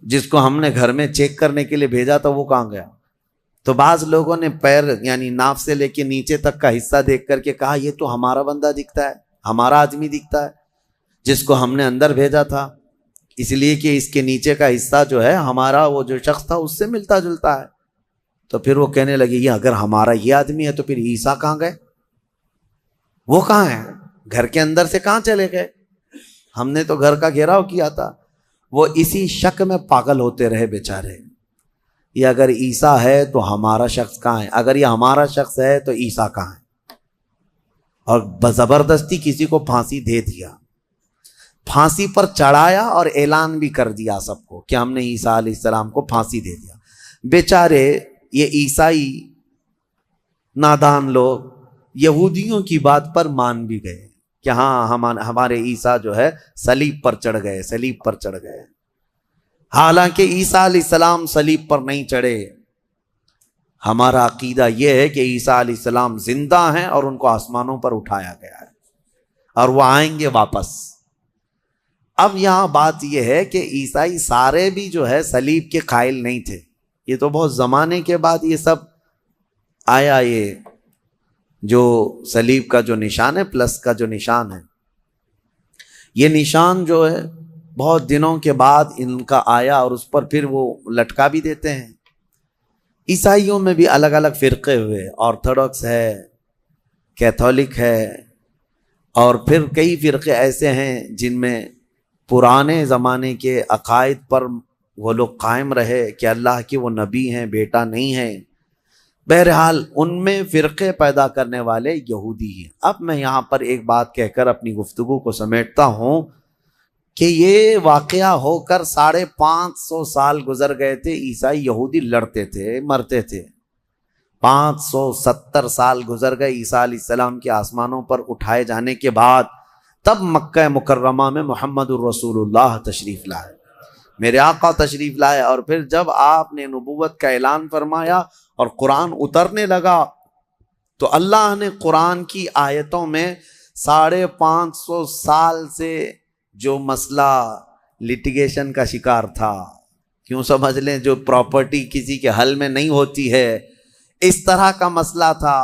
جس کو ہم نے گھر میں چیک کرنے کے لیے بھیجا تھا وہ کہاں گیا. تو بعض لوگوں نے پیر یعنی ناف سے لے کے نیچے تک کا حصہ دیکھ کر کے کہا یہ تو ہمارا بندہ دکھتا ہے، ہمارا آدمی دکھتا ہے جس کو ہم نے اندر بھیجا تھا، اس لیے کہ اس کے نیچے کا حصہ جو ہے ہمارا وہ جو شخص تھا اس سے ملتا جلتا ہے. تو پھر وہ کہنے لگے یہ اگر ہمارا یہ آدمی ہے تو پھر عیسیٰ کہاں گئے، وہ کہاں ہے، گھر کے اندر سے کہاں چلے گئے، ہم نے تو گھر کا گھیراؤ کیا تھا. وہ اسی شک میں پاگل ہوتے رہے بیچارے. یہ اگر عیسیٰ ہے تو ہمارا شخص کہاں ہے، اگر یہ ہمارا شخص ہے تو عیسیٰ کہاں ہے. اور زبردستی کسی کو پھانسی دے دیا، پھانسی پر چڑھایا اور اعلان بھی کر دیا سب کو کہ ہم نے عیسیٰ علیہ السلام کو پھانسی دے دیا. بیچارے یہ عیسائی نادان لوگ یہودیوں کی بات پر مان بھی گئے کہ ہاں ہمارے عیسیٰ جو ہے صلیب پر چڑھ گئے، صلیب پر چڑھ گئے. حالانکہ عیسیٰ علیہ السلام صلیب پر نہیں چڑھے. ہمارا عقیدہ یہ ہے کہ عیسیٰ علیہ السلام زندہ ہیں اور ان کو آسمانوں پر اٹھایا گیا ہے اور وہ آئیں گے واپس. اب یہاں بات یہ ہے کہ عیسائی سارے بھی جو ہے صلیب کے قائل نہیں تھے. یہ تو بہت زمانے کے بعد یہ سب آیا، یہ جو صلیب کا جو نشان ہے، پلس کا جو نشان ہے، یہ نشان جو ہے بہت دنوں کے بعد ان کا آیا اور اس پر پھر وہ لٹکا بھی دیتے ہیں. عیسائیوں میں بھی الگ الگ فرقے ہوئے، آرتھوڈکس ہے، کیتھولک ہے، اور پھر کئی فرقے ایسے ہیں جن میں پرانے زمانے کے عقائد پر وہ لوگ قائم رہے کہ اللہ کی وہ نبی ہیں، بیٹا نہیں ہے. بہرحال ان میں فرقے پیدا کرنے والے یہودی ہیں. اب میں یہاں پر ایک بات کہہ کر اپنی گفتگو کو سمیٹتا ہوں کہ یہ واقعہ ہو کر 550 سال گزر گئے تھے. عیسائی یہودی لڑتے تھے، مرتے تھے. 570 سال گزر گئے عیسیٰ علیہ السلام کے آسمانوں پر اٹھائے جانے کے بعد. تب مکہ مکرمہ میں محمد الرسول اللہ تشریف لائے، میرے آقا تشریف لائے. اور پھر جب آپ نے نبوت کا اعلان فرمایا اور قرآن اترنے لگا تو اللہ نے قرآن کی آیتوں میں 550 سال سے جو مسئلہ لٹیگیشن کا شکار تھا، کیوں سمجھ لیں جو پراپرٹی کسی کے حل میں نہیں ہوتی ہے، اس طرح کا مسئلہ تھا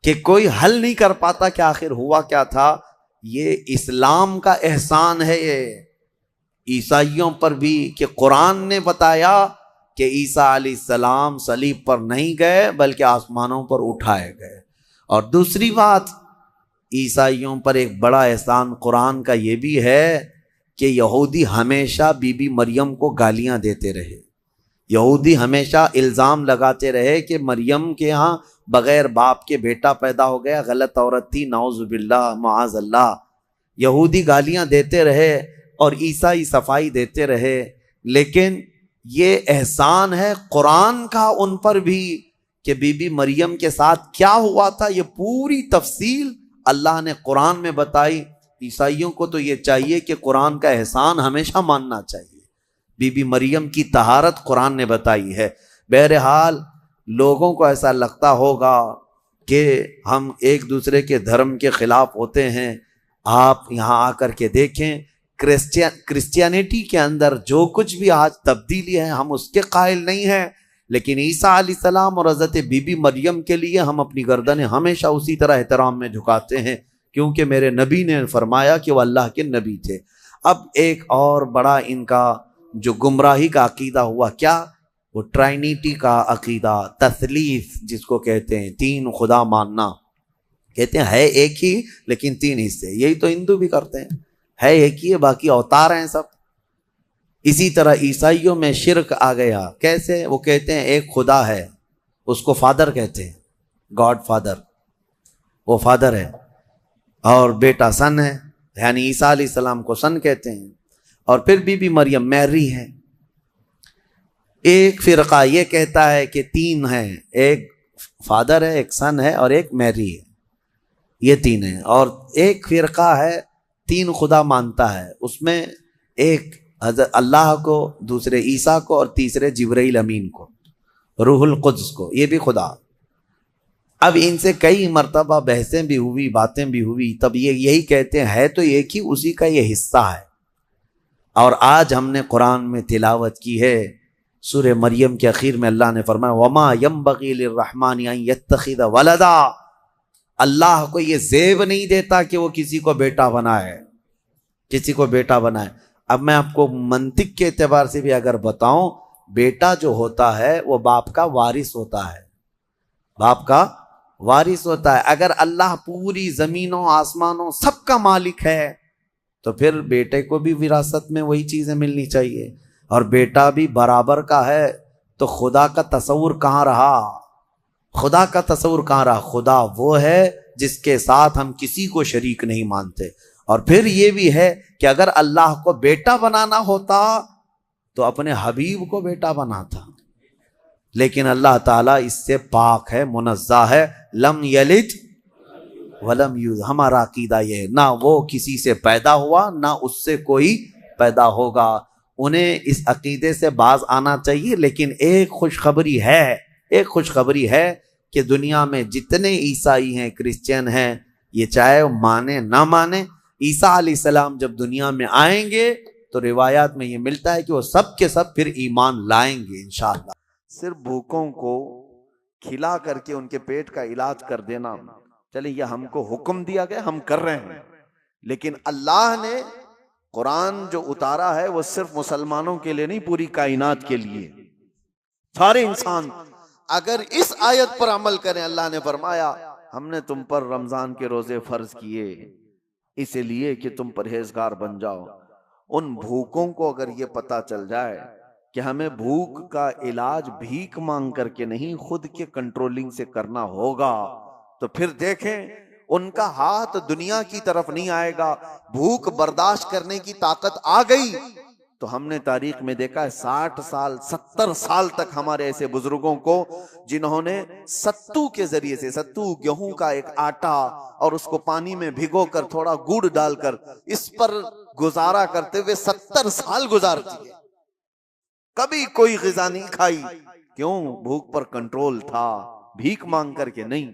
کہ کوئی حل نہیں کر پاتا کہ آخر ہوا کیا تھا. یہ اسلام کا احسان ہے یہ عیسائیوں پر بھی کہ قرآن نے بتایا کہ عیسیٰ علیہ السلام صلیب پر نہیں گئے بلکہ آسمانوں پر اٹھائے گئے. اور دوسری بات، عیسائیوں پر ایک بڑا احسان قرآن کا یہ بھی ہے کہ یہودی ہمیشہ بی بی مریم کو گالیاں دیتے رہے. یہودی ہمیشہ الزام لگاتے رہے کہ مریم کے ہاں بغیر باپ کے بیٹا پیدا ہو گیا، غلط عورت تھی، نعوذ باللہ معاذ اللہ. یہودی گالیاں دیتے رہے اور عیسائی صفائی دیتے رہے. لیکن یہ احسان ہے قرآن کا ان پر بھی کہ بی بی مریم کے ساتھ کیا ہوا تھا، یہ پوری تفصیل اللہ نے قرآن میں بتائی۔ عیسائیوں کو تو یہ چاہیے کہ قرآن کا احسان ہمیشہ ماننا چاہیے۔ بی بی مریم کی طہارت قرآن نے بتائی ہے۔ بہرحال لوگوں کو ایسا لگتا ہوگا کہ ہم ایک دوسرے کے دھرم کے خلاف ہوتے ہیں۔ آپ یہاں آ کر کے دیکھیں کرسچینٹی کے اندر جو کچھ بھی آج تبدیلی ہے ہم اس کے قائل نہیں ہیں، لیکن عیسیٰ علیہ السلام اور حضرت بی بی مریم کے لیے ہم اپنی گردنیں ہمیشہ اسی طرح احترام میں جھکاتے ہیں، کیونکہ میرے نبی نے فرمایا کہ وہ اللہ کے نبی تھے۔ اب ایک اور بڑا ان کا جو گمراہی کا عقیدہ ہوا، کیا؟ وہ ٹرائنیٹی کا عقیدہ، تثلیث جس کو کہتے ہیں، تین خدا ماننا۔ کہتے ہیں ہے ایک ہی لیکن تین حصے، یہی تو ہندو بھی کرتے ہیں، ہے ایک ہی ہے باقی اوتار ہیں سب۔ اسی طرح عیسائیوں میں شرک آ گیا۔ کیسے؟ وہ کہتے ہیں ایک خدا ہے، اس کو فادر کہتے ہیں، گاڈ فادر، وہ فادر ہے، اور بیٹا سن ہے، یعنی عیسیٰ علیہ السلام کو سن کہتے ہیں، اور پھر بی بی مریم میری ہے۔ ایک فرقہ یہ کہتا ہے کہ تین ہیں، ایک فادر ہے، ایک سن ہے، اور ایک میری ہے، یہ تین ہیں۔ اور ایک فرقہ ہے تین خدا مانتا ہے، اس میں ایک حضرت اللہ کو، دوسرے عیسیٰ کو، اور تیسرے جبرائیل امین کو، روح القدس کو، یہ بھی خدا۔ اب ان سے کئی مرتبہ بحثیں بھی ہوئی، باتیں بھی ہوئی، تب یہ یہی کہتے ہیں ہے تو ایک ہی، اسی کا یہ حصہ ہے۔ اور آج ہم نے قرآن میں تلاوت کی ہے، سورہ مریم کے اخیر میں اللہ نے فرمایا وَمَا يَنبَغِي لِلرَّحْمَنِ أَن يَتَّخِذَ وَلَدًا، اللہ کو یہ زیب نہیں دیتا کہ وہ کسی کو بیٹا بنائے، کسی کو بیٹا بنائے۔ اب میں آپ کو منطق کے اعتبار سے بھی اگر بتاؤں، بیٹا جو ہوتا ہے وہ باپ کا وارث ہوتا ہے، باپ کا وارث ہوتا ہے۔ اگر اللہ پوری زمینوں آسمانوں سب کا مالک ہے تو پھر بیٹے کو بھی وراثت میں وہی چیزیں ملنی چاہیے، اور بیٹا بھی برابر کا ہے، تو خدا کا تصور کہاں رہا؟ خدا کا تصور کہاں رہا؟ خدا وہ ہے جس کے ساتھ ہم کسی کو شریک نہیں مانتے۔ اور پھر یہ بھی ہے کہ اگر اللہ کو بیٹا بنانا ہوتا تو اپنے حبیب کو بیٹا بناتا، لیکن اللہ تعالیٰ اس سے پاک ہے، منزہ ہے، لم یلد ولم یولد۔ ہمارا عقیدہ یہ ہے، نہ وہ کسی سے پیدا ہوا نہ اس سے کوئی پیدا ہوگا۔ انہیں اس عقیدے سے باز آنا چاہیے۔ لیکن ایک خوشخبری ہے، ایک خوشخبری ہے کہ دنیا میں جتنے عیسائی ہیں، کرسچین ہیں، یہ چاہے مانے نہ مانے، عیسیٰ علیہ السلام جب دنیا میں آئیں گے تو روایات میں یہ ملتا ہے کہ وہ سب کے سب پھر ایمان لائیں گے انشاءاللہ۔ صرف بھوکوں کو کھلا کر کے ان کے پیٹ کا علاج کر دینا، چلے یہ ہم کو حکم دیا گیا، ہم کر رہے ہیں، لیکن اللہ نے قرآن جو اتارا ہے وہ صرف مسلمانوں کے لیے نہیں، پوری کائنات کے لیے۔ سارے انسان اگر اس آیت پر عمل کریں، اللہ نے فرمایا ہم نے تم پر رمضان کے روزے فرض کیے اس لیے کہ تم پرہیزگار بن جاؤ۔ ان بھوکوں کو اگر یہ پتا چل جائے کہ ہمیں بھوک کا علاج بھیک مانگ کر کے نہیں، خود کے کنٹرولنگ سے کرنا ہوگا، تو پھر دیکھیں ان کا ہاتھ دنیا کی طرف نہیں آئے گا۔ بھوک برداشت کرنے کی طاقت آ گئی تو ہم نے تاریخ میں دیکھا ہے 60 سال 70 سال تک ہمارے ایسے بزرگوں کو جنہوں نے ستو کے ذریعے سے، ستو گیہوں کا ایک آٹا، اور اس کو پانی میں بھگو کر تھوڑا گڑ ڈال کر اس پر گزارا کرتے ہوئے 70 سال گزار دیے، کبھی کوئی غذا نہیں کھائی۔ کیوں؟ بھوک پر کنٹرول تھا، بھیک مانگ کر کے نہیں۔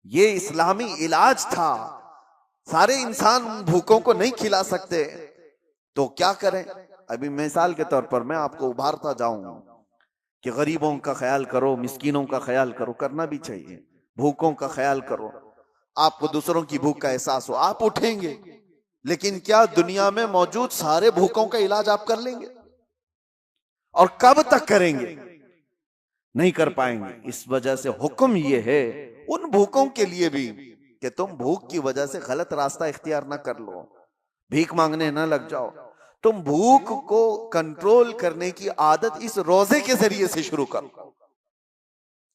یہ اسلامی علاج تھا۔ سارے انسان بھوکوں کو نہیں کھلا سکتے تو کیا کریں؟ ابھی مثال کے طور پر میں آپ کو ابھارتا جاؤں کہ غریبوں کا خیال کرو، مسکینوں کا خیال کرو، کرنا بھی چاہیے، بھوکوں کا خیال کرو۔ آپ کو دوسروں کی بھوک کا احساس ہو، آپ اٹھیں گے، لیکن کیا دنیا میں موجود سارے بھوکوں کا علاج آپ کر لیں گے؟ اور کب تک کریں گے؟ نہیں کر پائیں گے۔ اس وجہ سے حکم یہ ہے ان بھوکوں کے لیے بھی کہ تم بھوک کی وجہ سے غلط راستہ اختیار نہ کر لو، بھیک مانگنے نہ لگ جاؤ۔ تم بھوک کو کنٹرول کرنے کی عادت اس روزے کے ذریعے سے شروع کرو۔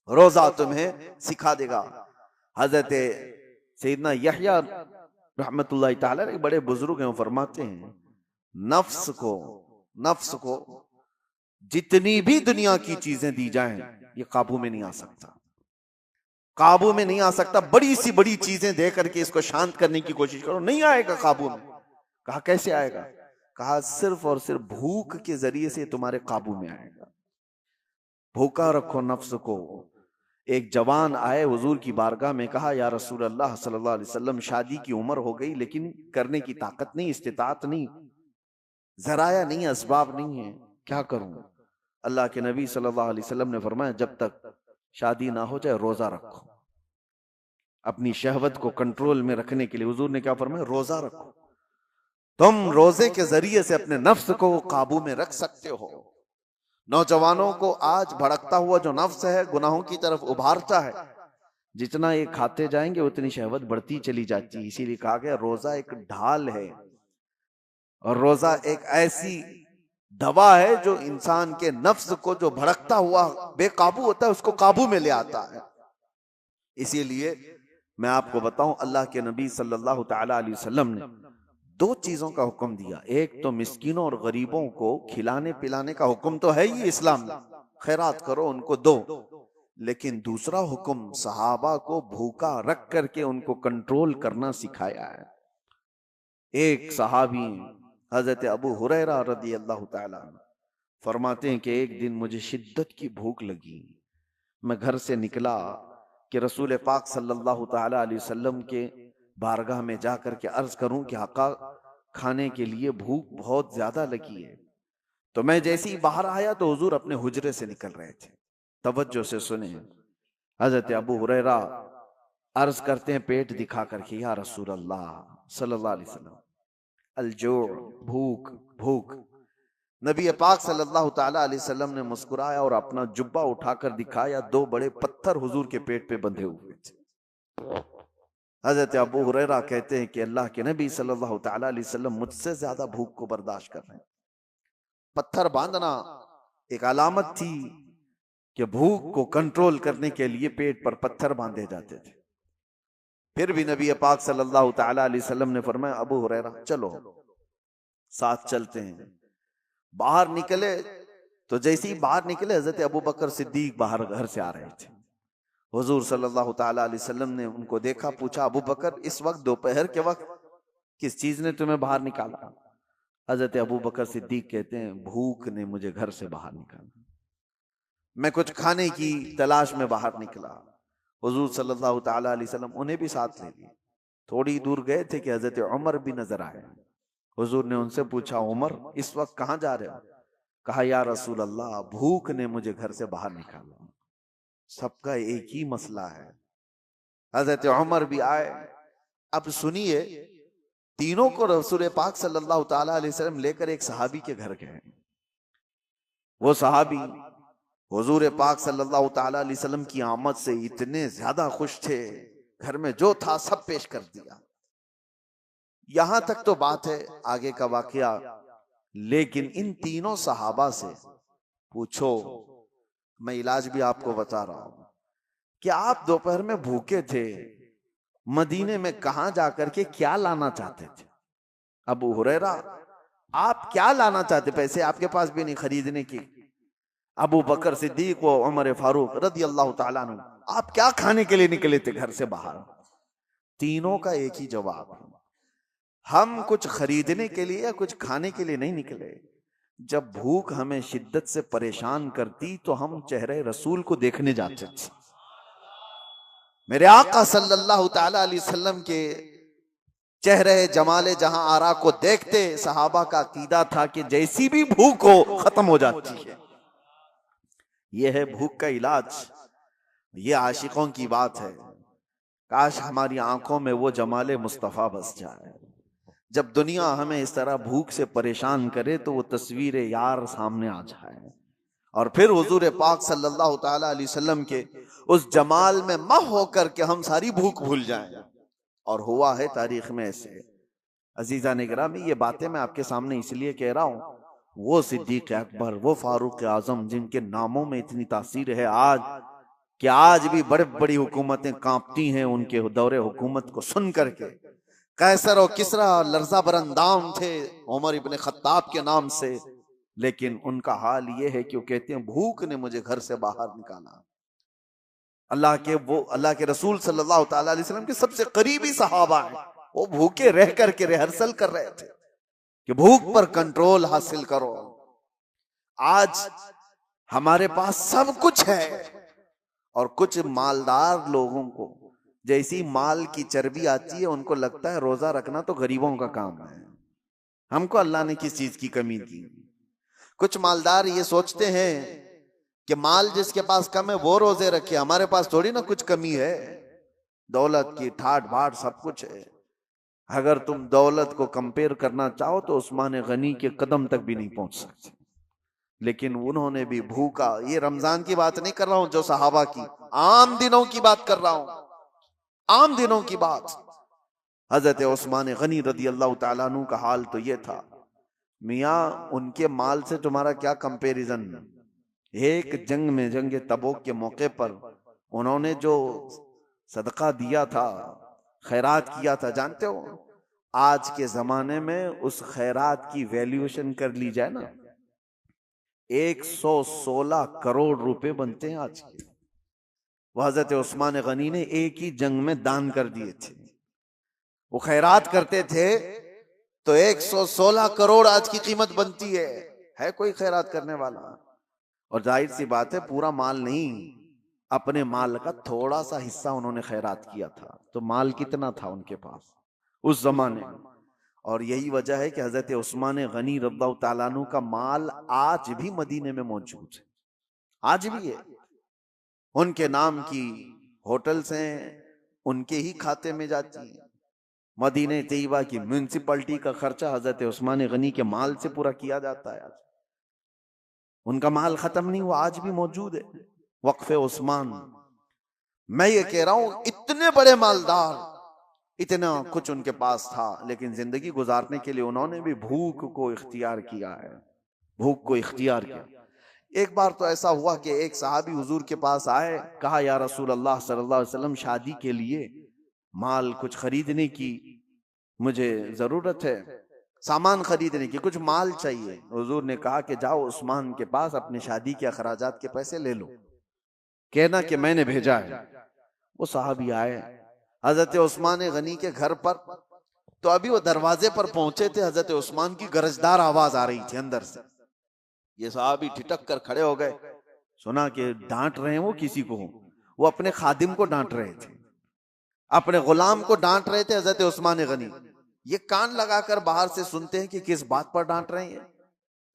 روزہ تمہیں سکھا دے گا۔ حضرت سیدنا یحییٰ رحمت اللہ تعالی ایک بڑے بزرگ ہیں، وہ فرماتے ہیں نفس کو جتنی بھی دنیا کی چیزیں دی جائیں یہ قابو میں نہیں آ سکتا، قابو میں نہیں آ سکتا۔ بڑی سی بڑی چیزیں دے کر کے اس کو شانت کرنے کی کوشش کرو، نہیں آئے گا قابو میں۔ کہا کیسے آئے گا؟ کہا صرف اور صرف بھوک کے ذریعے سے تمہارے قابو میں آئے گا۔ بھوکا رکھو نفس کو۔ ایک جوان آئے حضور کی بارگاہ میں، کہا یا رسول اللہ صلی اللہ علیہ وسلم شادی کی عمر ہو گئی لیکن کرنے کی طاقت نہیں، استطاعت نہیں، ذرائع نہیں، اسباب نہیں ہے، کیا کروں؟ اللہ کے نبی صلی اللہ علیہ وسلم نے فرمایا جب تک شادی نہ ہو جائے روزہ رکھو۔ اپنی شہوت کو کنٹرول میں رکھنے کے لیے حضور نے کیا فرمایا؟ روزہ رکھو۔ تم روزے کے ذریعے سے اپنے نفس کو قابو میں رکھ سکتے ہو۔ نوجوانوں کو آج بھڑکتا ہوا جو نفس ہے گناہوں کی طرف ابھارتا ہے، جتنا یہ کھاتے جائیں گے اتنی شہوت بڑھتی چلی جاتی ہے۔ اسی لیے کہا گیا روزہ ایک ڈھال ہے، اور روزہ ایک ایسی دوا ہے جو انسان کے نفس کو جو بھڑکتا ہوا بے قابو ہوتا ہے اس کو قابو میں لے آتا ہے۔ اسی لیے میں آپ کو بتاؤں اللہ کے نبی صلی اللہ تعالی علیہ وسلم نے دو چیزوں کا حکم دیا۔ ایک تو مسکینوں اور غریبوں کو کھلانے پلانے کا حکم تو ہے ہی اسلام میں، خیرات کرو ان کو دو، لیکن دوسرا حکم صحابہ کو بھوکا رکھ کر کے ان کو کنٹرول کرنا سکھایا ہے۔ ایک صحابی حضرت ابو ہریرہ رضی اللہ تعالی عنہ فرماتے ہیں کہ ایک دن مجھے شدت کی بھوک لگی، میں گھر سے نکلا کہ رسول پاک صلی اللہ تعالی علیہ وسلم کے بارگاہ میں جا کر کے عرض کروں کہ آقا کھانے کے لیے بھوک بہت زیادہ لگی ہے۔ تو میں جیسے ہی باہر آیا تو حضور اپنے حجرے سے نکل رہے تھے۔ توجہ سے سنیں، حضرت ابو ہریرہ عرض کرتے ہیں پیٹ دکھا کر کے یا رسول اللہ صلی اللہ علیہ وسلم الجوع، بھوک بھوک۔ نبی پاک صلی اللہ تعالی علیہ وسلم نے مسکرایا اور اپنا جبہ اٹھا کر دکھایا، دو بڑے پتھر حضور کے پیٹ پہ بندھے ہوئے تھے۔ حضرت ابو ہریرہ کہتے ہیں کہ اللہ کے نبی صلی اللہ تعالی علیہ وسلم مجھ سے زیادہ بھوک کو برداشت کر رہے ہیں۔ پتھر باندھنا ایک علامت تھی کہ بھوک کو کنٹرول کرنے کے لیے پیٹ پر پتھر باندھے جاتے تھے۔ پھر بھی نبی پاک صلی اللہ تعالی علیہ وسلم نے فرمایا ابو ہریرہ چلو ساتھ چلتے ہیں۔ باہر نکلے تو جیسے ہی باہر نکلے حضرت ابو بکر صدیق باہر گھر سے آ رہے تھے۔ حضور صلی اللہ تعالی علیہ وسلم نے ان کو دیکھا، پوچھا ابو بکر اس وقت دوپہر کے وقت کس چیز نے تمہیں باہر نکالا؟ حضرت ابو بکر صدیق کہتے ہیں بھوک نے مجھے گھر سے باہر نکالا، میں کچھ کھانے کی تلاش میں باہر نکلا۔ حضور صلی اللہ تعالی علیہ وسلم انہیں بھی ساتھ لے لیے۔ تھوڑی دور گئے تھے کہ حضرت عمر بھی نظر آئے۔ حضور نے ان سے پوچھا عمر اس وقت کہاں جا رہے ہو؟ کہا یا رسول اللہ بھوک نے مجھے گھر سے باہر نکالا۔ سب کا ایک ہی مسئلہ ہے۔ حضرت عمر بھی آئے۔ اب سنیے، تینوں کو رسول پاک صلی اللہ تعالی علیہ وسلم لے کر ایک صحابی کے گھر گئے۔ وہ صحابی حضور پاک صلی اللہ تعالی علیہ وسلم کی آمد سے اتنے زیادہ خوش تھے، گھر میں جو تھا سب پیش کر دیا۔ یہاں تک تو بات ہے آگے کا واقعہ، لیکن ان تینوں صحابہ سے پوچھو، میں علاج بھی آپ کو بتا رہا ہوں کہ آپ دوپہر میں بھوکے تھے، مدینے میں کہاں جا کر کے کیا لانا چاہتے تھے؟ ابو ہریرہ آپ کیا لانا چاہتے؟ پیسے آپ کے پاس بھی نہیں خریدنے کی۔ ابو بکر صدیق و عمر فاروق رضی اللہ تعالیٰ عنہ آپ کیا کھانے کے لیے نکلے تھے گھر سے باہر؟ تینوں کا ایک ہی جواب، ہم کچھ خریدنے کے لیے یا کچھ کھانے کے لیے نہیں نکلے، جب بھوک ہمیں شدت سے پریشان کرتی تو ہم چہرے رسول کو دیکھنے جاتے تھے۔ میرے آقا صلی اللہ تعالی علیہ وسلم کے چہرے جمال جہاں آرا کو دیکھتے صحابہ کا عقیدہ تھا کہ جیسی بھی بھوک ہو ختم ہو جاتی ہے۔ یہ ہے بھوک کا علاج، یہ عاشقوں کی بات ہے۔ کاش ہماری آنکھوں میں وہ جمال مصطفیٰ بس جائے۔ جب دنیا ہمیں اس طرح بھوک سے پریشان کرے تو وہ تصویر یار سامنے آ جائے، اور پھر حضور پاک صلی اللہ تعالی علیہ وسلم کے اس جمال میں مہ ہو کر کے ہم ساری بھوک بھول جائیں۔ اور ہوا ہے تاریخ میں ایسے۔ عزیزان گرامی، یہ باتیں میں آپ کے سامنے اس لیے کہہ رہا ہوں، وہ صدیق اکبر، وہ فاروق اعظم جن کے ناموں میں اتنی تاثیر ہے آج کہ آج بھی بڑی بڑی حکومتیں کانپتی ہیں ان کے دور حکومت کو سن کر کے۔ قیصر و کسریٰ لرزہ بر اندام تھے عمر ابن خطاب کے نام سے، لیکن ان کا حال یہ ہے کہ وہ کہتے ہیں بھوک نے مجھے گھر سے باہر نکالا. اللہ کے رسول صلی اللہ تعالی علیہ وسلم کے سب سے قریبی صحابہ ہیں، وہ بھوکے رہ کر کے ریہرسل کر رہے تھے کہ بھوک پر کنٹرول حاصل کرو. آج ہمارے پاس سب کچھ ہے، اور کچھ مالدار لوگوں کو جیسی مال کی چربی آتی ہے ان کو لگتا ہے روزہ رکھنا تو غریبوں کا کام ہے، ہم کو اللہ نے کس چیز کی کمی دی. کچھ مالدار یہ سوچتے ہیں کہ مال جس کے پاس کم ہے وہ روزے رکھے، ہمارے پاس تھوڑی نا کچھ کمی ہے، دولت کی ٹھاٹ بھاٹ سب کچھ ہے. اگر تم دولت کو کمپیر کرنا چاہو تو عثمان غنی کے قدم تک بھی نہیں پہنچ سکتے، لیکن انہوں نے بھی بھوکا. یہ رمضان کی بات نہیں کر رہا ہوں جو صحابہ کی، عام دنوں کی بات کر رہا ہوں، عام دنوں کی بات. حضرت عثمان غنی رضی اللہ تعالیٰ عنہ کا حال تو یہ تھا. میاں ان کے مال سے تمہارا کیا کمپیریزن. ایک جنگ میں، جنگ تبوک کے موقع پر انہوں نے جو صدقہ دیا تھا، خیرات کیا تھا، جانتے ہو آج کے زمانے میں اس خیرات کی ویلیوشن کر لی جائے نا 116 کروڑ روپے بنتے ہیں آج کے. وہ حضرت عثمان غنی نے ایک ہی جنگ میں دان کر دیے تھے. وہ خیرات کرتے تھے تو 116 کروڑ آج کی قیمت بنتی ہے کوئی خیرات کرنے والا؟ اور ظاہر سی بات ہے پورا مال نہیں، اپنے مال کا تھوڑا سا حصہ انہوں نے خیرات کیا تھا. تو مال کتنا تھا ان کے پاس اس زمانے میں؟ اور یہی وجہ ہے کہ حضرت عثمان غنی رضی اللہ تعالیٰ عنہ کا مال آج بھی مدینے میں موجود ہے، آج بھی ہے. ان کے نام کی ہوٹلز ہیں، ان کے ہی کھاتے میں جاتی ہیں. مدینہ طیبہ کی میونسپلٹی کا خرچہ حضرت عثمان غنی کے مال سے پورا کیا جاتا ہے. ان کا مال ختم نہیں ہوا، آج بھی موجود ہے. وقف عثمان. میں یہ کہہ رہا ہوں اتنے بڑے مالدار، اتنا کچھ ان کے پاس تھا، لیکن زندگی گزارنے کے لیے انہوں نے بھی بھوک کو اختیار کیا ہے، بھوک کو اختیار کیا. ایک بار تو ایسا ہوا کہ ایک صحابی حضور کے پاس آئے، کہا یا رسول اللہ صلی اللہ علیہ وسلم شادی کے لیے مال کچھ خریدنے کی مجھے ضرورت ہے، سامان خریدنے کی، کچھ مال چاہیے. حضور نے کہا کہ جاؤ عثمان کے پاس اپنے شادی کے اخراجات کے پیسے لے لو، کہنا کہ میں نے بھیجا ہے. وہ صحابی آئے حضرت عثمان غنی کے گھر پر، تو ابھی وہ دروازے پر پہنچے تھے، حضرت عثمان کی گرجدار آواز آ رہی تھی اندر سے. یہ صحابی ٹھٹک کر کھڑے ہو گئے، سنا کہ ڈانٹ رہے ہیں وہ کسی کو، وہ اپنے خادم کو ڈانٹ رہے تھے، اپنے غلام کو ڈانٹ رہے تھے حضرت عثمان غنی. یہ کان لگا کر باہر سے سنتے ہیں کہ کس بات پر ڈانٹ رہے ہیں.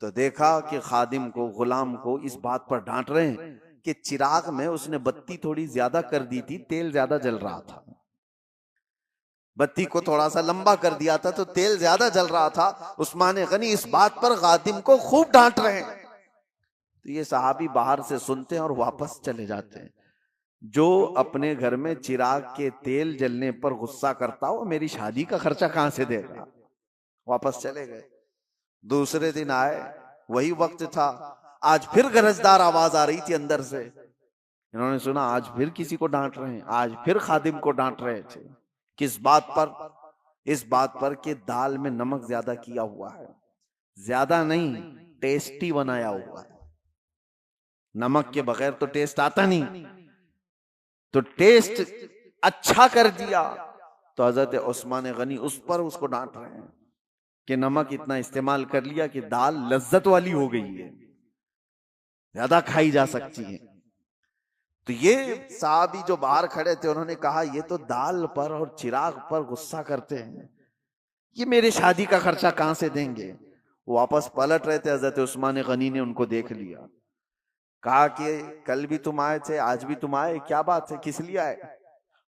تو دیکھا کہ خادم کو، غلام کو اس بات پر ڈانٹ رہے ہیں کہ چراغ میں اس نے بتی تھوڑی زیادہ کر دی تھی، تیل زیادہ جل رہا تھا، بتی کو تھوڑا سا لمبا کر دیا تھا تو تیل زیادہ جل رہا تھا. عثمان غنی اس بات پر خادم کو خوب ڈانٹ رہے ہیں. تو یہ صحابی باہر سے سنتے ہیں اور واپس چلے جاتے ہیں. جو اپنے گھر میں چراغ کے تیل جلنے پر غصہ کرتا ہو میری شادی کا خرچہ کہاں سے دے گا؟ واپس چلے گئے. دوسرے دن آئے، وہی وقت تھا، آج پھر گرجدار آواز آ رہی تھی اندر سے. انہوں نے سنا آج پھر کسی کو ڈانٹ رہے ہیں، آج پھر خادم کو ڈانٹ رہے تھے. کس بات پر؟ اس بات پر کہ دال میں نمک زیادہ کیا ہوا ہے. زیادہ نہیں، ٹیسٹی بنایا ہوا ہے. نمک کے بغیر تو ٹیسٹ آتا نہیں، تو ٹیسٹ اچھا کر دیا. تو حضرت عثمان غنی اس کو ڈانٹ رہے ہیں کہ نمک اتنا استعمال کر لیا کہ دال لذت والی ہو گئی ہے، زیادہ کھائی جا سکتی ہے. تو یہ صحابی جو باہر کھڑے تھے انہوں نے کہا یہ تو دال پر اور چراغ پر غصہ کرتے ہیں، یہ میرے شادی کا خرچہ کہاں سے دیں گے؟ واپس پلٹ رہے تھے، حضرت عثمان غنی نے ان کو دیکھ لیا، کہا کہ کل بھی تم آئے تھے، آج بھی تم آئے، کیا بات ہے، کس لیے آئے؟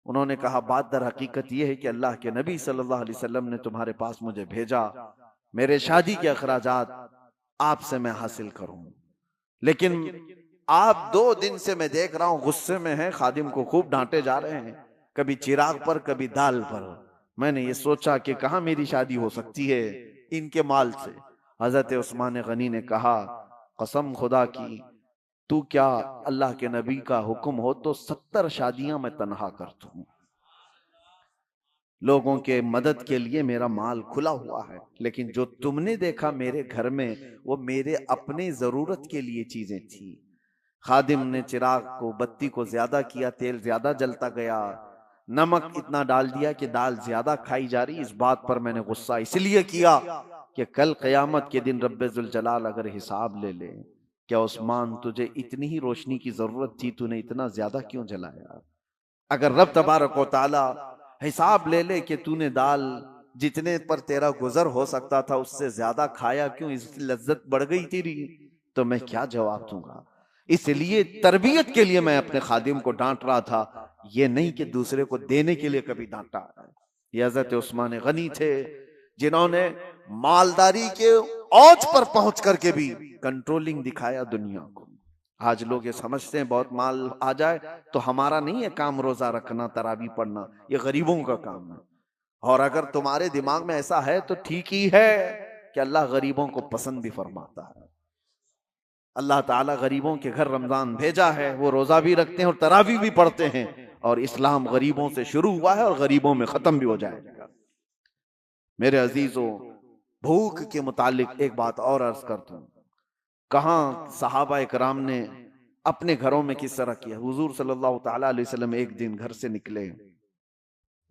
انہوں نے کہا بات در حقیقت یہ ہے کہ اللہ کے نبی صلی اللہ علیہ وسلم نے تمہارے پاس مجھے بھیجا، میرے شادی کے اخراجات آپ سے میں حاصل کروں، لیکن آپ 2 دن سے میں دیکھ رہا ہوں غصے میں ہیں، خادم کو خوب ڈانٹے جا رہے ہیں، کبھی چراغ پر کبھی دال پر. میں نے یہ سوچا کہ کہاں میری شادی ہو سکتی ہے ان کے مال سے. حضرت عثمان غنی نے کہا قسم خدا کی تو کیا اللہ کے نبی کا حکم ہو تو 70 شادیاں میں تنہا کر دوں. لوگوں کے مدد کے لیے میرا مال کھلا ہوا ہے، لیکن جو تم نے دیکھا میرے گھر میں وہ میرے اپنے ضرورت کے لیے چیزیں تھیں۔ خادم نے چراغ کو، بتی کو زیادہ کیا، تیل زیادہ جلتا گیا، نمک اتنا ڈال دیا کہ دال زیادہ کھائی جا رہی۔ اس بات پر میں نے غصہ اس لیے کیا کہ کل قیامت کے دن رب ذوالجلال اگر حساب لے لے، کیا عثمان تجھے اتنی ہی روشنی کی ضرورت تھی، تو نے اتنا زیادہ کیوں جلایا؟ اگر رب تبارک و تعالی حساب لے لے کہ تو نے دال جتنے پر تیرا گزر ہو سکتا تھا اس سے زیادہ کھایا کیوں، اس لذت بڑھ گئی تیری، تو میں کیا جواب دوں گا؟ اس لیے تربیت کے لیے میں اپنے خادم کو ڈانٹ رہا تھا، یہ نہیں کہ دوسرے کو دینے کے لیے کبھی ڈانٹا۔ یہ حضرت عثمان غنی تھے جنہوں نے مالداری کے اوج پر پہنچ کر کے بھی کنٹرولنگ دکھایا دنیا کو۔ آج لوگ یہ سمجھتے ہیں بہت مال آ جائے تو ہمارا نہیں ہے کام روزہ رکھنا، تراویح پڑھنا، یہ غریبوں کا کام ہے۔ اور اگر تمہارے دماغ میں ایسا ہے تو ٹھیک ہی ہے کہ اللہ غریبوں کو پسند بھی فرماتا ہے۔ اللہ تعالیٰ غریبوں کے گھر رمضان بھیجا ہے، وہ روزہ بھی رکھتے ہیں اور تراویح بھی پڑھتے ہیں، اور اسلام غریبوں سے شروع ہوا ہے اور غریبوں میں ختم بھی ہو جائے گا۔ میرے عزیزوں، بھوک کے متعلق ایک بات اور عرض کرتا ہوں، کہاں صحابہ کرام نے اپنے گھروں میں کس طرح کیا۔ حضور صلی اللہ تعالیٰ علیہ وسلم ایک دن گھر سے نکلے،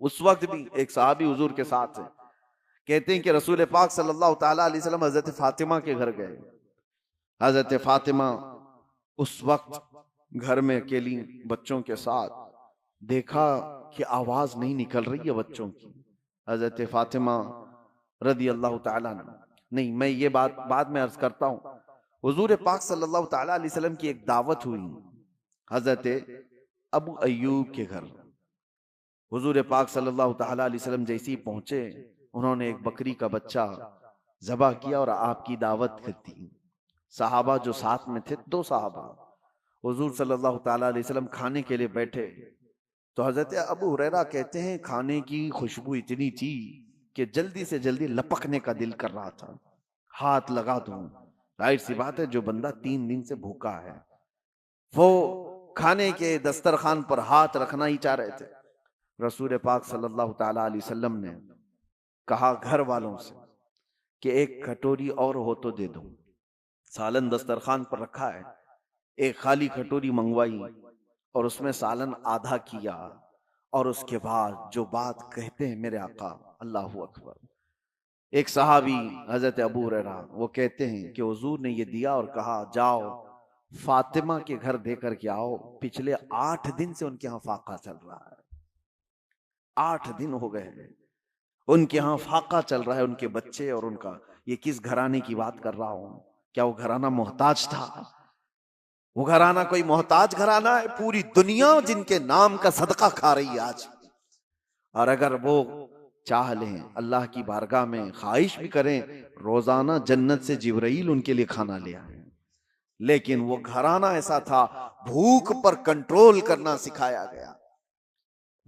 اس وقت بھی ایک صحابی حضور کے ساتھ ہے، کہتے ہیں کہ رسول پاک صلی اللہ تعالیٰ علیہ وسلم حضرت فاطمہ کے گھر گئے۔ حضرت فاطمہ اس وقت گھر میں اکیلی بچوں کے ساتھ، دیکھا کہ آواز نہیں نکل رہی ہے بچوں کی۔ حضرت فاطمہ رضی اللہ تعالیٰ عنہ، نہیں میں یہ بات بعد میں عرض کرتا ہوں، حضور پاک صلی اللہ تعالیٰ علیہ وسلم کی ایک دعوت ہوئی حضرت ابو ایوب کے گھر۔ حضور پاک صلی اللہ تعالیٰ علیہ وسلم جیسے ہی پہنچے، انہوں نے ایک بکری کا بچہ ذبح کیا اور آپ کی دعوت کر دی۔ صحابہ جو ساتھ میں تھے، 2 صحابہ، حضور صلی اللہ تعالیٰ علیہ وسلم کھانے کے لیے بیٹھے تو حضرت ابو ہریرہ کہتے ہیں کھانے کی خوشبو اتنی تھی کہ جلدی سے جلدی لپکنے کا دل کر رہا تھا، ہاتھ لگا دوں۔ ظاہر سی بات ہے جو بندہ 3 دن سے بھوکا ہے وہ کھانے کے دسترخوان پر ہاتھ رکھنا ہی چاہ رہے تھے۔ رسول پاک صلی اللہ تعالیٰ علیہ وسلم نے کہا گھر والوں سے کہ ایک کٹوری اور ہو تو دے دو۔ سالن دسترخوان پر رکھا ہے، ایک خالی کٹوری منگوائی اور اس میں سالن آدھا کیا، اور اس کے بعد جو بات کہتے ہیں میرے آقا، اللہ اکبر۔ ایک صحابی حضرت ابو ہریرہ وہ کہتے ہیں کہ حضور نے یہ دیا اور کہا جاؤ فاطمہ کے گھر دے کر کے آؤ، پچھلے 8 دن سے ان کے ہاں فاقہ چل رہا ہے۔ 8 دن ہو گئے ان کے ہاں فاقہ چل رہا ہے، ان کے بچے اور ان کا۔ یہ کس گھرانے کی بات کر رہا ہوں؟ کیا وہ گھرانہ محتاج تھا؟ وہ گھرانہ کوئی محتاج گھرانہ ہے؟ پوری دنیا جن کے نام کا صدقہ کھا رہی ہے آج، اور اگر وہ چاہ لیں اللہ کی بارگاہ میں خواہش بھی کریں روزانہ جنت سے جبرائیل ان کے لیے کھانا لے آئے، لیکن وہ گھرانہ ایسا تھا، بھوک پر کنٹرول کرنا سکھایا گیا،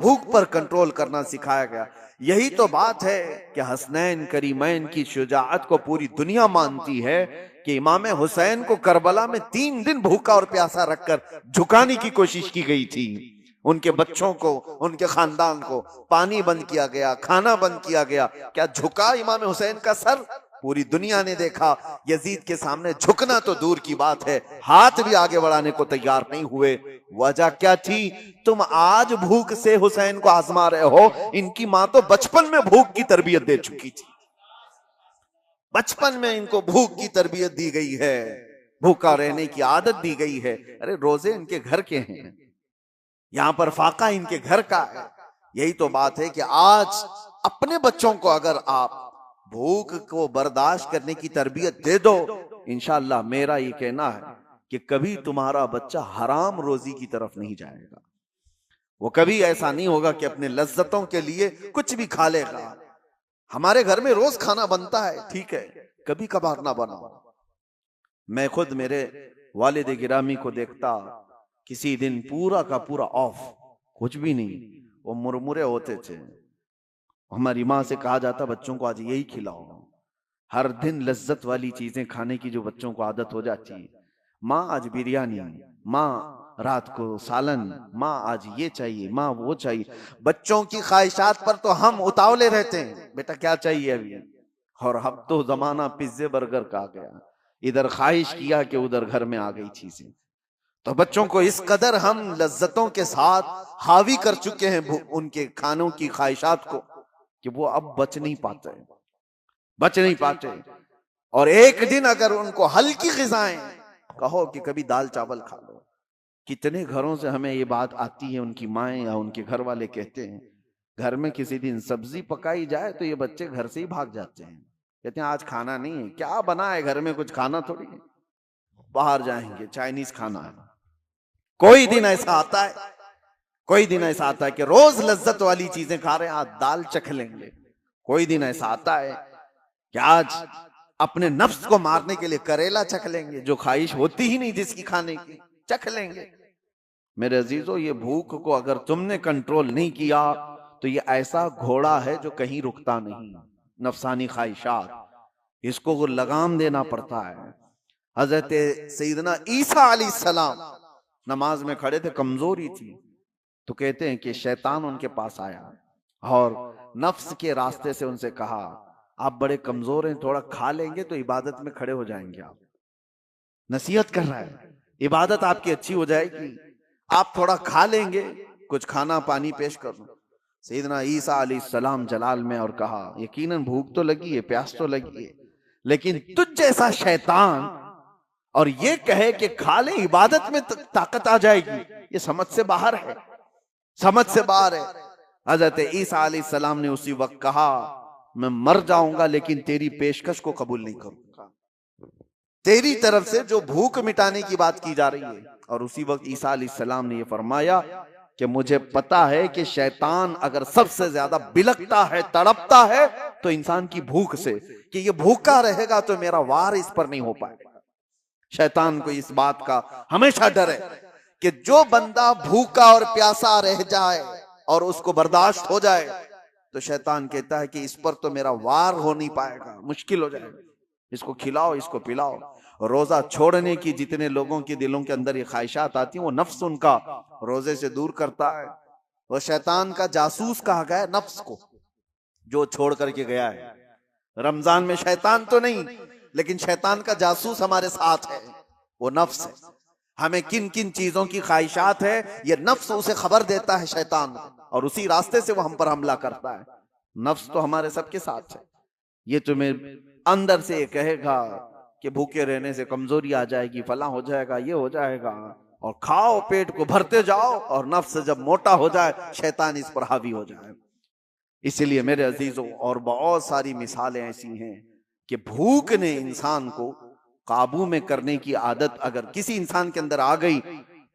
بھوک پر کنٹرول کرنا سکھایا گیا۔ یہی تو بات ہے کہ حسنین کریمین کی شجاعت کو پوری دنیا مانتی ہے کہ امام حسین کو کربلا میں 3 دن بھوکا اور پیاسا رکھ کر جھکانے کی کوشش کی گئی تھی۔ ان کے بچوں کو، ان کے خاندان کو پانی بند کیا گیا، کھانا بند کیا گیا۔ کیا جھکا امام حسین کا سر؟ پوری دنیا نے دیکھا۔ یزید کے سامنے جھکنا تو دور کی بات ہے، ہاتھ بھی آگے بڑھانے کو تیار نہیں ہوئے۔ وجہ کیا تھی؟ تم آج بھوک سے حسین کو آزما رہے ہو، ان کی ماں تو بچپن میں بھوک کی تربیت دے چکی تھی، بچپن میں ان کو بھوک کی تربیت دی گئی ہے، بھوکا رہنے کی عادت دی گئی ہے۔ ارے روزے ان کے گھر کے ہیں، یہاں پر فاقہ ان کے گھر کا ہے۔ یہی تو بات ہے کہ آج اپنے بچوں کو اگر آپ بھوک کو برداشت کرنے کی تربیت دے دو، انشاءاللہ میرا یہ کہنا ہے کہ کبھی تمہارا بچہ حرام روزی کی طرف نہیں جائے گا، وہ کبھی ایسا نہیں ہوگا کہ اپنے لذتوں کے لیے کچھ بھی کھا لے گا۔ ہمارے گھر میں روز کھانا بنتا ہے، ٹھیک ہے، کبھی کبھار نہ بناؤ۔ میں خود میرے والد گرامی کو دیکھتا، کسی دن پورا کا پورا آف، کچھ بھی نہیں، وہ مرمرے ہوتے تھے۔ ہماری ماں سے کہا جاتا بچوں کو آج یہی کھلاؤ، ہر دن لذت والی چیزیں کھانے کی جو بچوں کو عادت ہو جاتی ہے۔ ماں آج بریانی، ماں رات کو سالن، ماں آج یہ چاہیے، ماں وہ چاہیے. بچوں کی خواہشات پر تو ہم اتاولے رہتے ہیں، بیٹا کیا چاہیے ابھی. اور اب تو زمانہ پیزے برگر کا آ گیا، ادھر خواہش کیا کہ ادھر گھر میں آ گئی چیزیں. تو بچوں کو اس قدر ہم لذتوں کے ساتھ حاوی کر چکے ہیں ان کے کھانوں کی خواہشات کو کہ وہ اب بچ نہیں پاتے. اور ایک دن اگر ان کو ہلکی غذائیں کہو کہ کبھی دال چاول کھا لو، کتنے گھروں سے ہمیں یہ بات آتی ہے، ان کی مائیں یا ان کے گھر والے کہتے ہیں گھر میں کسی دن سبزی پکائی جائے تو یہ بچے گھر سے ہی بھاگ جاتے ہیں، کہتے ہیں آج کھانا نہیں ہے. کیا بنا ہے گھر میں؟ کچھ کھانا تھوڑی ہے، باہر جائیں گے چائنیز کھانا ہے. کوئی دن ایسا آتا ہے کہ روز لذت والی چیزیں کھا رہے ہیں، آج دال چکھ لیں گے. کوئی دن ایسا آتا ہے کہ آج اپنے نفس کو مارنے کے لیے کریلا چکھ لیں گے، جو خواہش ہوتی ہی نہیں جس کی کھانے کی، چکھ لیں گے. میرے عزیزو، یہ بھوک کو اگر تم نے کنٹرول نہیں کیا تو یہ ایسا گھوڑا ہے جو کہیں رکتا نہیں. نفسانی خواہشات، اس کو لگام دینا پڑتا ہے. حضرت سیدنا عیسیٰ علیہ السلام نماز میں کھڑے تھے، کمزوری تھی، تو کہتے ہیں کہ شیطان ان کے پاس آیا اور نفس کے راستے سے ان سے کہا آپ بڑے کمزور ہیں، تھوڑا کھا لیں گے تو عبادت میں کھڑے ہو جائیں گے. آپ نصیحت کر رہا ہے، عبادت آپ کی اچھی ہو جائے گی، آپ تھوڑا کھا لیں گے، کچھ کھانا پانی پیش کر دو. سیدنا عیسیٰ علیہ السلام جلال میں اور کہا یقیناً بھوک تو لگی ہے، پیاس تو لگی ہے، لیکن تجھ جیسا شیطان اور یہ کہے کہ کھا لے عبادت میں طاقت آ جائے گی، یہ سمجھ سے باہر ہے. حضرت عیسیٰ علیہ السلام نے اسی وقت کہا میں مر جاؤں گا لیکن تیری پیشکش کو قبول نہیں کروں گا. تیری طرف سے جو بھوک مٹانے کی بات کی جا رہی ہے. اور اسی وقت عیسیٰ علیہ السلام نے یہ فرمایا کہ مجھے پتا ہے کہ شیطان اگر سب سے زیادہ بلکتا ہے، تڑپتا ہے تو انسان کی بھوک سے، کہ یہ بھوکا رہے گا تو میرا وار اس پر نہیں ہو پائے گا. شیطان کو اس بات کا ہمیشہ ڈر ہے کہ جو بندہ بھوکا اور پیاسا رہ جائے اور اس کو برداشت ہو جائے تو شیطان کہتا ہے کہ اس پر تو میرا وار ہو نہیں پائے گا، مشکل ہو جائے گا. اس کو کھلاؤ، اس کو پلاؤ. روزہ چھوڑنے کی جتنے لوگوں کے دلوں کے اندر یہ خواہشات آتی ہیں، وہ نفس ان کا روزے سے دور کرتا ہے. وہ شیطان کا جاسوس کہا گیا ہے نفس کو، جو چھوڑ کر کے گیا ہے. رمضان میں شیطان تو نہیں، لیکن شیطان کا جاسوس ہمارے ساتھ ہے، وہ نفس ہے. ہمیں کن کن چیزوں کی خواہشات ہے یہ نفس اسے خبر دیتا ہے شیطان کو، اور اسی راستے سے وہ ہم پر حملہ کرتا ہے. نفس تو ہمارے سب کے ساتھ ہے. یہ تمہیں اندر سے کہے گا کہ بھوکے رہنے سے کمزوری آ جائے گی، فلاں ہو جائے گا، یہ ہو جائے گا، اور کھاؤ، پیٹ کو بھرتے جاؤ، اور نفس جب موٹا ہو جائے شیطان اس پر حاوی ہو جائے. اسی لیے میرے عزیزوں، اور بہت ساری مثالیں ایسی ہیں کہ بھوک نے انسان کو قابو میں کرنے کی عادت اگر کسی انسان کے اندر آ گئی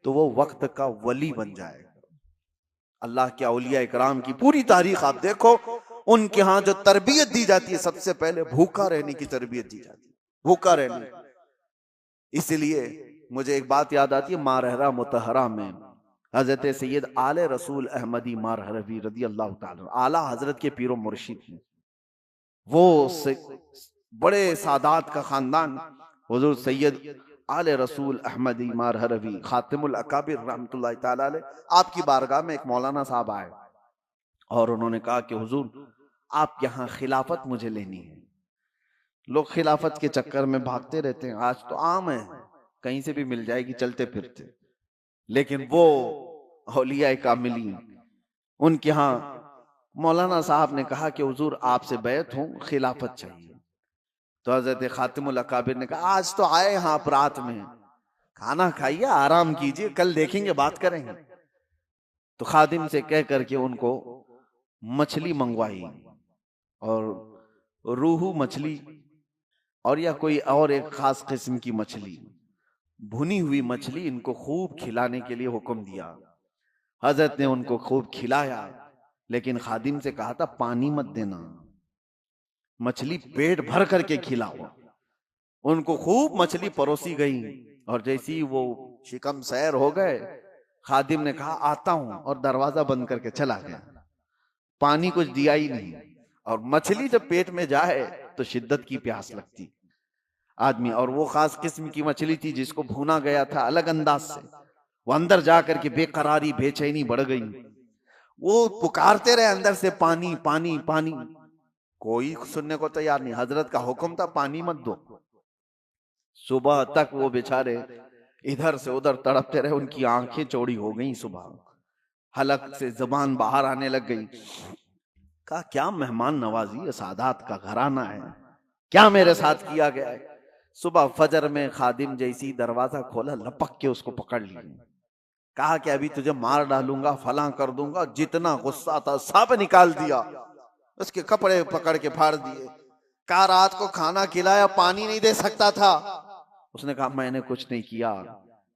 تو وہ وقت کا ولی بن جائے گا. اللہ کے اولیاء اکرام کی پوری تاریخ آپ دیکھو، ان کے ہاں جو تربیت دی جاتی ہے سب سے پہلے بھوکا رہنے کی تربیت دی جاتی ہے، بھوکا رہنے. اس لیے مجھے ایک بات یاد آتی ہے، مارہرہ متحرہ میں حضرت سید آل رسول احمدی مارہروی رضی اللہ تعالیٰ اعلیٰ حضرت کے پیر و مرشد ہیں. وہ بڑے سادات کا خاندان، حضور سید آل رسول احمدی مارہروی خاتم الاکابر رحمت اللہ تعالیٰ علیہ، آپ کی بارگاہ میں ایک مولانا صاحب آئے اور انہوں نے کہا کہ حضور آپ یہاں خلافت مجھے لینی ہے. لوگ خلافت کے چکر میں بھاگتے رہتے ہیں، آج تو عام ہے کہیں سے بھی مل جائے گی چلتے پھرتے، لیکن وہ اولیاء کاملین ان کے ہاں مولانا صاحب نے کہا کہ حضور آپ سے بیعت ہوں، خلافت چاہیے. تو حضرت خاتم الاکابر نے کہا آج تو آئے ہاں آپ رات میں، کھانا کھائیے، آرام کیجیے، کل دیکھیں گے، بات کریں گے. تو خادم سے کہہ کر کے ان کو مچھلی منگوائی، اور روہو مچھلی اور یا کوئی اور ایک خاص قسم کی مچھلی، بھنی ہوئی مچھلی ان کو خوب کھلانے کے لیے حکم دیا. حضرت نے ان کو خوب کھلایا، لیکن خادم سے کہا تھا پانی مت دینا، مچھلی پیٹ بھر کر کے کھلاؤ. ان کو خوب مچھلی پروسی گئی، اور جیسی وہ شکم سیر ہو گئے، خادم نے کہا آتا ہوں، اور دروازہ بند کر کے چلا گیا. پانی کچھ دیا ہی نہیں. اور مچھلی جب پیٹ میں جائے تو شدت کی پیاس لگتی آدمی، اور وہ خاص قسم کی مچھلی تھی جس کو بھونا گیا تھا الگ انداز سے، وہ اندر جا کر کے بے قراری بے چینی بڑھ گئی، وہ پکارتے رہے اندر سے پانی پانی پانی، کوئی سننے کو تیار نہیں. حضرت کا حکم تھا پانی مت دو. صبح تک وہ بیچارے ادھر سے ادھر تڑپتے رہے، ان کی آنکھیں چوڑی ہو گئیں، صبح حلق سے زبان باہر آنے لگ گئی. کہا کیا مہمان نوازی ہے، سادات کا گھرانہ ہے، کیا میرے ساتھ کیا گیا ہے. صبح فجر میں خادم جیسی دروازہ کھولا، لپک کے اس کو پکڑ لی. کہا کہ ابھی تجھے مار ڈالوں گا، فلاں کر دوں گا. جتنا غصہ تھا سب نکال دیا، اس کے کپڑے پکڑ کے پھاڑ دیے. کہا رات کو کھانا کھلایا، پانی نہیں دے سکتا تھا. اس نے کہا میں نے کچھ نہیں کیا،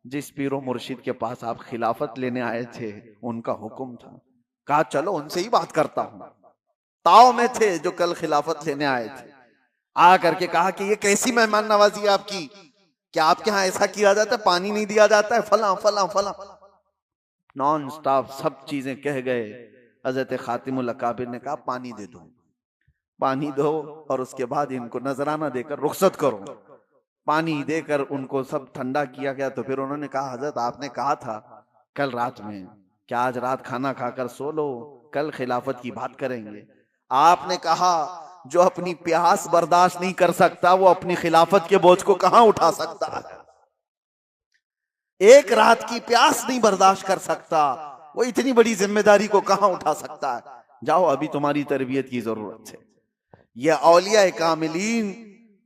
جس پیر و مرشد کے پاس آپ خلافت لینے آئے تھے ان کا حکم تھا. کہا چلو ان سے ہی بات کرتا ہوں. تاؤ میں تھے جو کل خلافت لینے آئے تھے، آ کر کے کہا کہ یہ کیسی مہمان نوازی ہے آپ کی، کیا آپ کے ہاں ایسا کیا جاتا ہے، پانی نہیں دیا جاتا ہے، فلاں فلاں فلاں. نان سٹاپ سب چیزیں کہہ گئے. حضرت خاتم الاکابر نے کہا پانی دے دو، پانی دو، اور اس کے بعد ان کو نذرانہ دے کر رخصت کرو. پانی دے کر ان کو سب ٹھنڈا کیا گیا. تو پھر انہوں نے کہا حضرت آپ نے کہا تھا کل رات میں کہ آج رات کھانا کھا کر سو لو، کل خلافت کی بات کریں گے. آپ نے کہا جو اپنی پیاس برداشت نہیں کر سکتا وہ اپنی خلافت کے بوجھ کو کہاں اٹھا سکتا ہے. ایک رات کی پیاس نہیں برداشت کر سکتا، وہ اتنی بڑی ذمہ داری کو کہاں اٹھا سکتا ہے. جاؤ ابھی تمہاری تربیت کی ضرورت ہے. یہ اولیاء کاملین،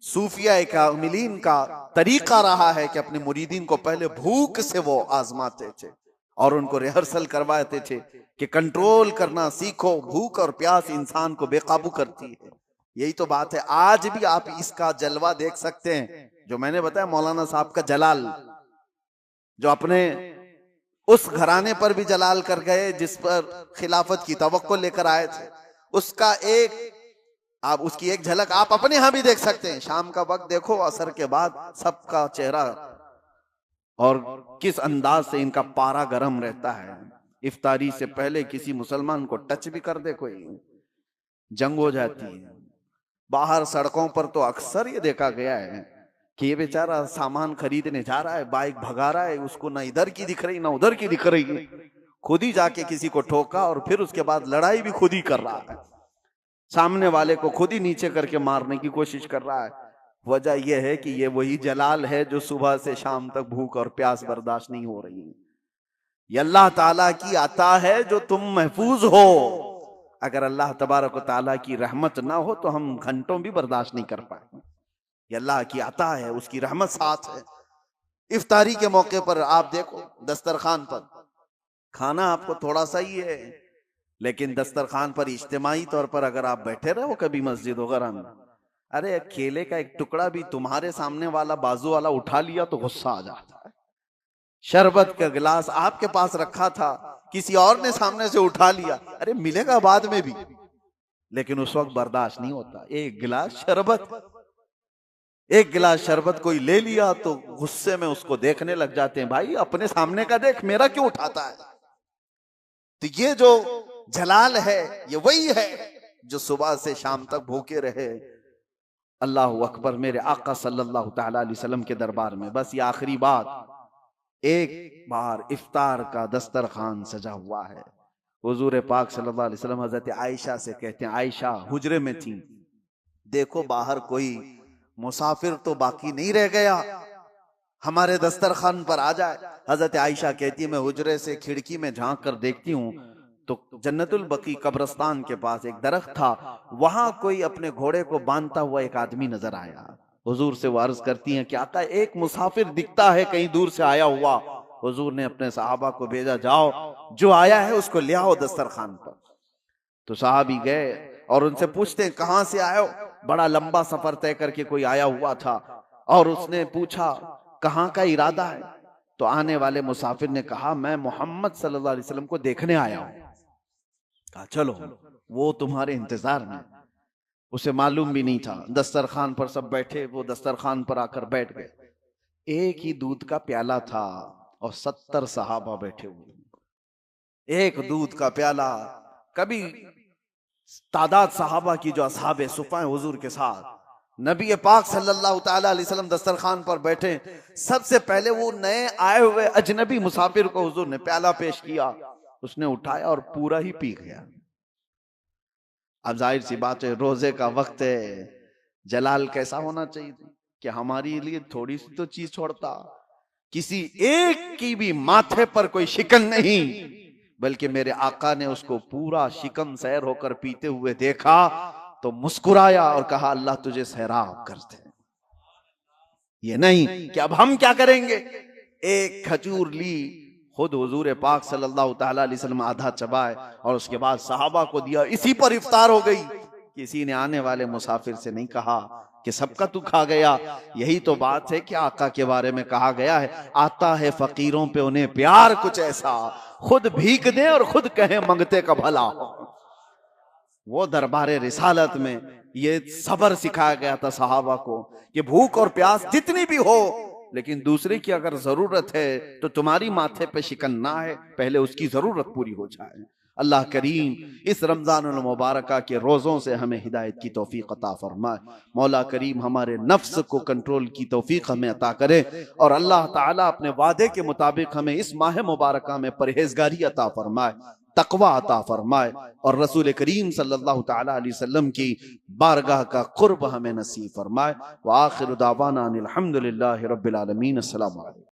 صوفیاء کاملین کا طریقہ رہا ہے کہ اپنے مریدین کو پہلے بھوک سے وہ آزماتے تھے اور ان کو ریہرسل کرواتے تھے کہ کنٹرول کرنا سیکھو، بھوک اور پیاس انسان کو بے قابو کرتی ہے. یہی تو بات ہے. آج بھی آپ اس کا جلوہ دیکھ سکتے ہیں جو میں نے بتایا مولانا صاحب کا جلال، جو اپنے اس گھرانے پر بھی جلال کر گئے جس پر خلافت کی توقع لے کر آئے تھے. اس کا آپ اس کی ایک جھلک آپ اپنے ہاں بھی دیکھ سکتے ہیں. شام کا وقت دیکھو، عصر کے بعد سب کا چہرہ اور کس انداز سے ان کا پارا گرم رہتا ہے. افطاری سے پہلے کسی مسلمان کو ٹچ بھی کر دے کوئی جنگ ہو جاتی ہے. باہر سڑکوں پر تو اکثر یہ دیکھا گیا ہے کہ یہ بیچارہ سامان خریدنے جا رہا ہے، بائک بھگا رہا ہے، اس کو نہ ادھر کی دکھ رہی نہ ادھر کی دکھ رہی، خود ہی جا کے کسی کو ٹھوکا اور پھر اس کے بعد لڑائی بھی خود ہی کر رہا ہے، سامنے والے کو خود ہی نیچے کر کے مارنے کی کوشش کر رہا ہے. وجہ یہ ہے کہ یہ وہی جلال ہے جو صبح سے شام تک بھوک اور پیاس برداشت نہیں ہو رہی. یہ اللہ تعالیٰ کی عطا ہے جو تم محفوظ ہو. اگر اللہ تبارک و تعالیٰ کی رحمت نہ ہو تو ہم گھنٹوں بھی برداشت نہیں کر پائیں. یہ اللہ کی عطا ہے، اس کی رحمت ساتھ ہے. افطاری کے موقع پر آپ دیکھو دسترخوان پر کھانا آپ کو تھوڑا سا ہی ہے، لیکن دسترخوان پر اجتماعی طور پر اگر آپ بیٹھے رہو کبھی مسجد وغیرہ میں، ارے کیلے کا ایک ٹکڑا بھی تمہارے سامنے والا بازو والا اٹھا لیا تو غصہ آ جاتا ہے. شربت کا گلاس آپ کے پاس رکھا تھا، کسی اور نے سامنے سے اٹھا لیا، ارے ملے گا بعد میں بھی، لیکن اس وقت برداشت نہیں ہوتا. ایک گلاس شربت کوئی لے لیا تو غصے میں اس کو دیکھنے لگ جاتے ہیں، بھائی اپنے سامنے کا دیکھ، میرا کیوں اٹھاتا ہے. تو یہ جو جلال ہے یہ وہی ہے جو صبح سے شام تک بھوکے رہے. اللہ اکبر. میرے آقا صلی اللہ تعالی علیہ وسلم کے دربار میں بس یہ آخری بات، ایک بار افطار کا دسترخوان سجا ہوا ہے. حضور پاک صلی اللہ علیہ وسلم حضرت عائشہ سے کہتے ہیں، عائشہ حجرے میں تھی، دیکھو باہر کوئی مسافر تو باقی نہیں رہ گیا، ہمارے دسترخوان پر آ جائے. حضرت عائشہ کہتی ہے میں حجرے سے کھڑکی میں جھانک کر دیکھتی ہوں تو جنت البقیع قبرستان کے پاس ایک درخت تھا، وہاں کوئی اپنے گھوڑے کو باندھتا ہوا ایک آدمی نظر آیا. حضور سے وہ عرض کرتی ہیں کہ آقا ایک مسافر دکھتا ہے کہیں دور سے آیا ہوا. حضور نے اپنے صحابہ کو بھیجا، جاؤ جو آیا ہے اس کو لے آؤ دسترخوان پر. تو صحابی گئے اور ان سے پوچھتے ہیں کہاں سے آئے ہو. بڑا لمبا سفر طے کر کے کوئی آیا ہوا تھا اور اس نے پوچھا کہاں کا ارادہ ہے. تو آنے والے مسافر نے کہا میں محمد صلی اللہ علیہ وسلم کو دیکھنے آیا ہوں. کہا چلو وہ تمہارے انتظار میں. اسے معلوم بھی نہیں تھا. دسترخوان پر سب بیٹھے، وہ دسترخوان پر آ کر بیٹھ گئے. ایک ہی دودھ کا پیالہ تھا اور 70 صحابہ بیٹھے ہوئے. ایک دودھ کا پیالہ. کبھی تعداد صحابہ کی جو اصحاب صفہ ہیں حضور کے ساتھ، نبی پاک صلی اللہ تعالی علیہ وسلم دسترخوان پر بیٹھے، سب سے پہلے وہ نئے آئے ہوئے اجنبی مسافر کو حضور نے پیالہ پیش کیا، اس نے اٹھایا اور پورا ہی پی گیا۔ اب ظاہر سی بات ہے، روزے کا وقت ہے، جلال کیسا ہونا چاہیے کہ ہماری لیے تھوڑی سی تو چیز چھوڑتا، کسی ایک کی بھی ماتھے پر کوئی شکن نہیں، بلکہ میرے آقا نے اس کو پورا شکم سیر ہو کر پیتے ہوئے دیکھا تو مسکرایا اور کہا اللہ تجھے سیراب کرتے۔ یہ نہیں کہ اب ہم کیا کریں گے، ایک کھجور لی، خود حضور پاک صلی اللہ تعالی علیہ وسلم آدھا چبائے اور اس کے بعد صحابہ کو دیا، اسی پر افطار ہو گئی۔ کسی نے آنے والے مسافر سے نہیں کہا کہ سب کا تو کھا گیا۔ یہی تو بات ہے کہ آقا کے بارے میں کہا گیا ہے، آتا ہے فقیروں پہ انہیں پیار کچھ ایسا، خود بھیک دیں اور خود کہیں منگتے کا بھلا ہو۔ وہ دربار رسالت میں یہ صبر سکھایا گیا تھا صحابہ کو کہ بھوک اور پیاس جتنی بھی ہو، لیکن دوسرے کی اگر ضرورت ہے تو تمہاری ماتھے پہ شکن نہ ہے، پہلے اس کی ضرورت پوری ہو جائے۔ اللہ کریم اس رمضان المبارکہ کے روزوں سے ہمیں ہدایت کی توفیق عطا فرمائے۔ مولا کریم ہمارے نفس کو کنٹرول کی توفیق ہمیں عطا کرے، اور اللہ تعالیٰ اپنے وعدے کے مطابق ہمیں اس ماہ مبارکہ میں پرہیزگاری عطا فرمائے، تقوی عطا فرمائے، اور رسول کریم صلی اللہ تعالی علیہ وسلم کی بارگاہ کا قرب ہمیں نصیب فرمائے۔ وآخر دعوانا ان الحمدللہ رب العالمین۔ السلام علیکم۔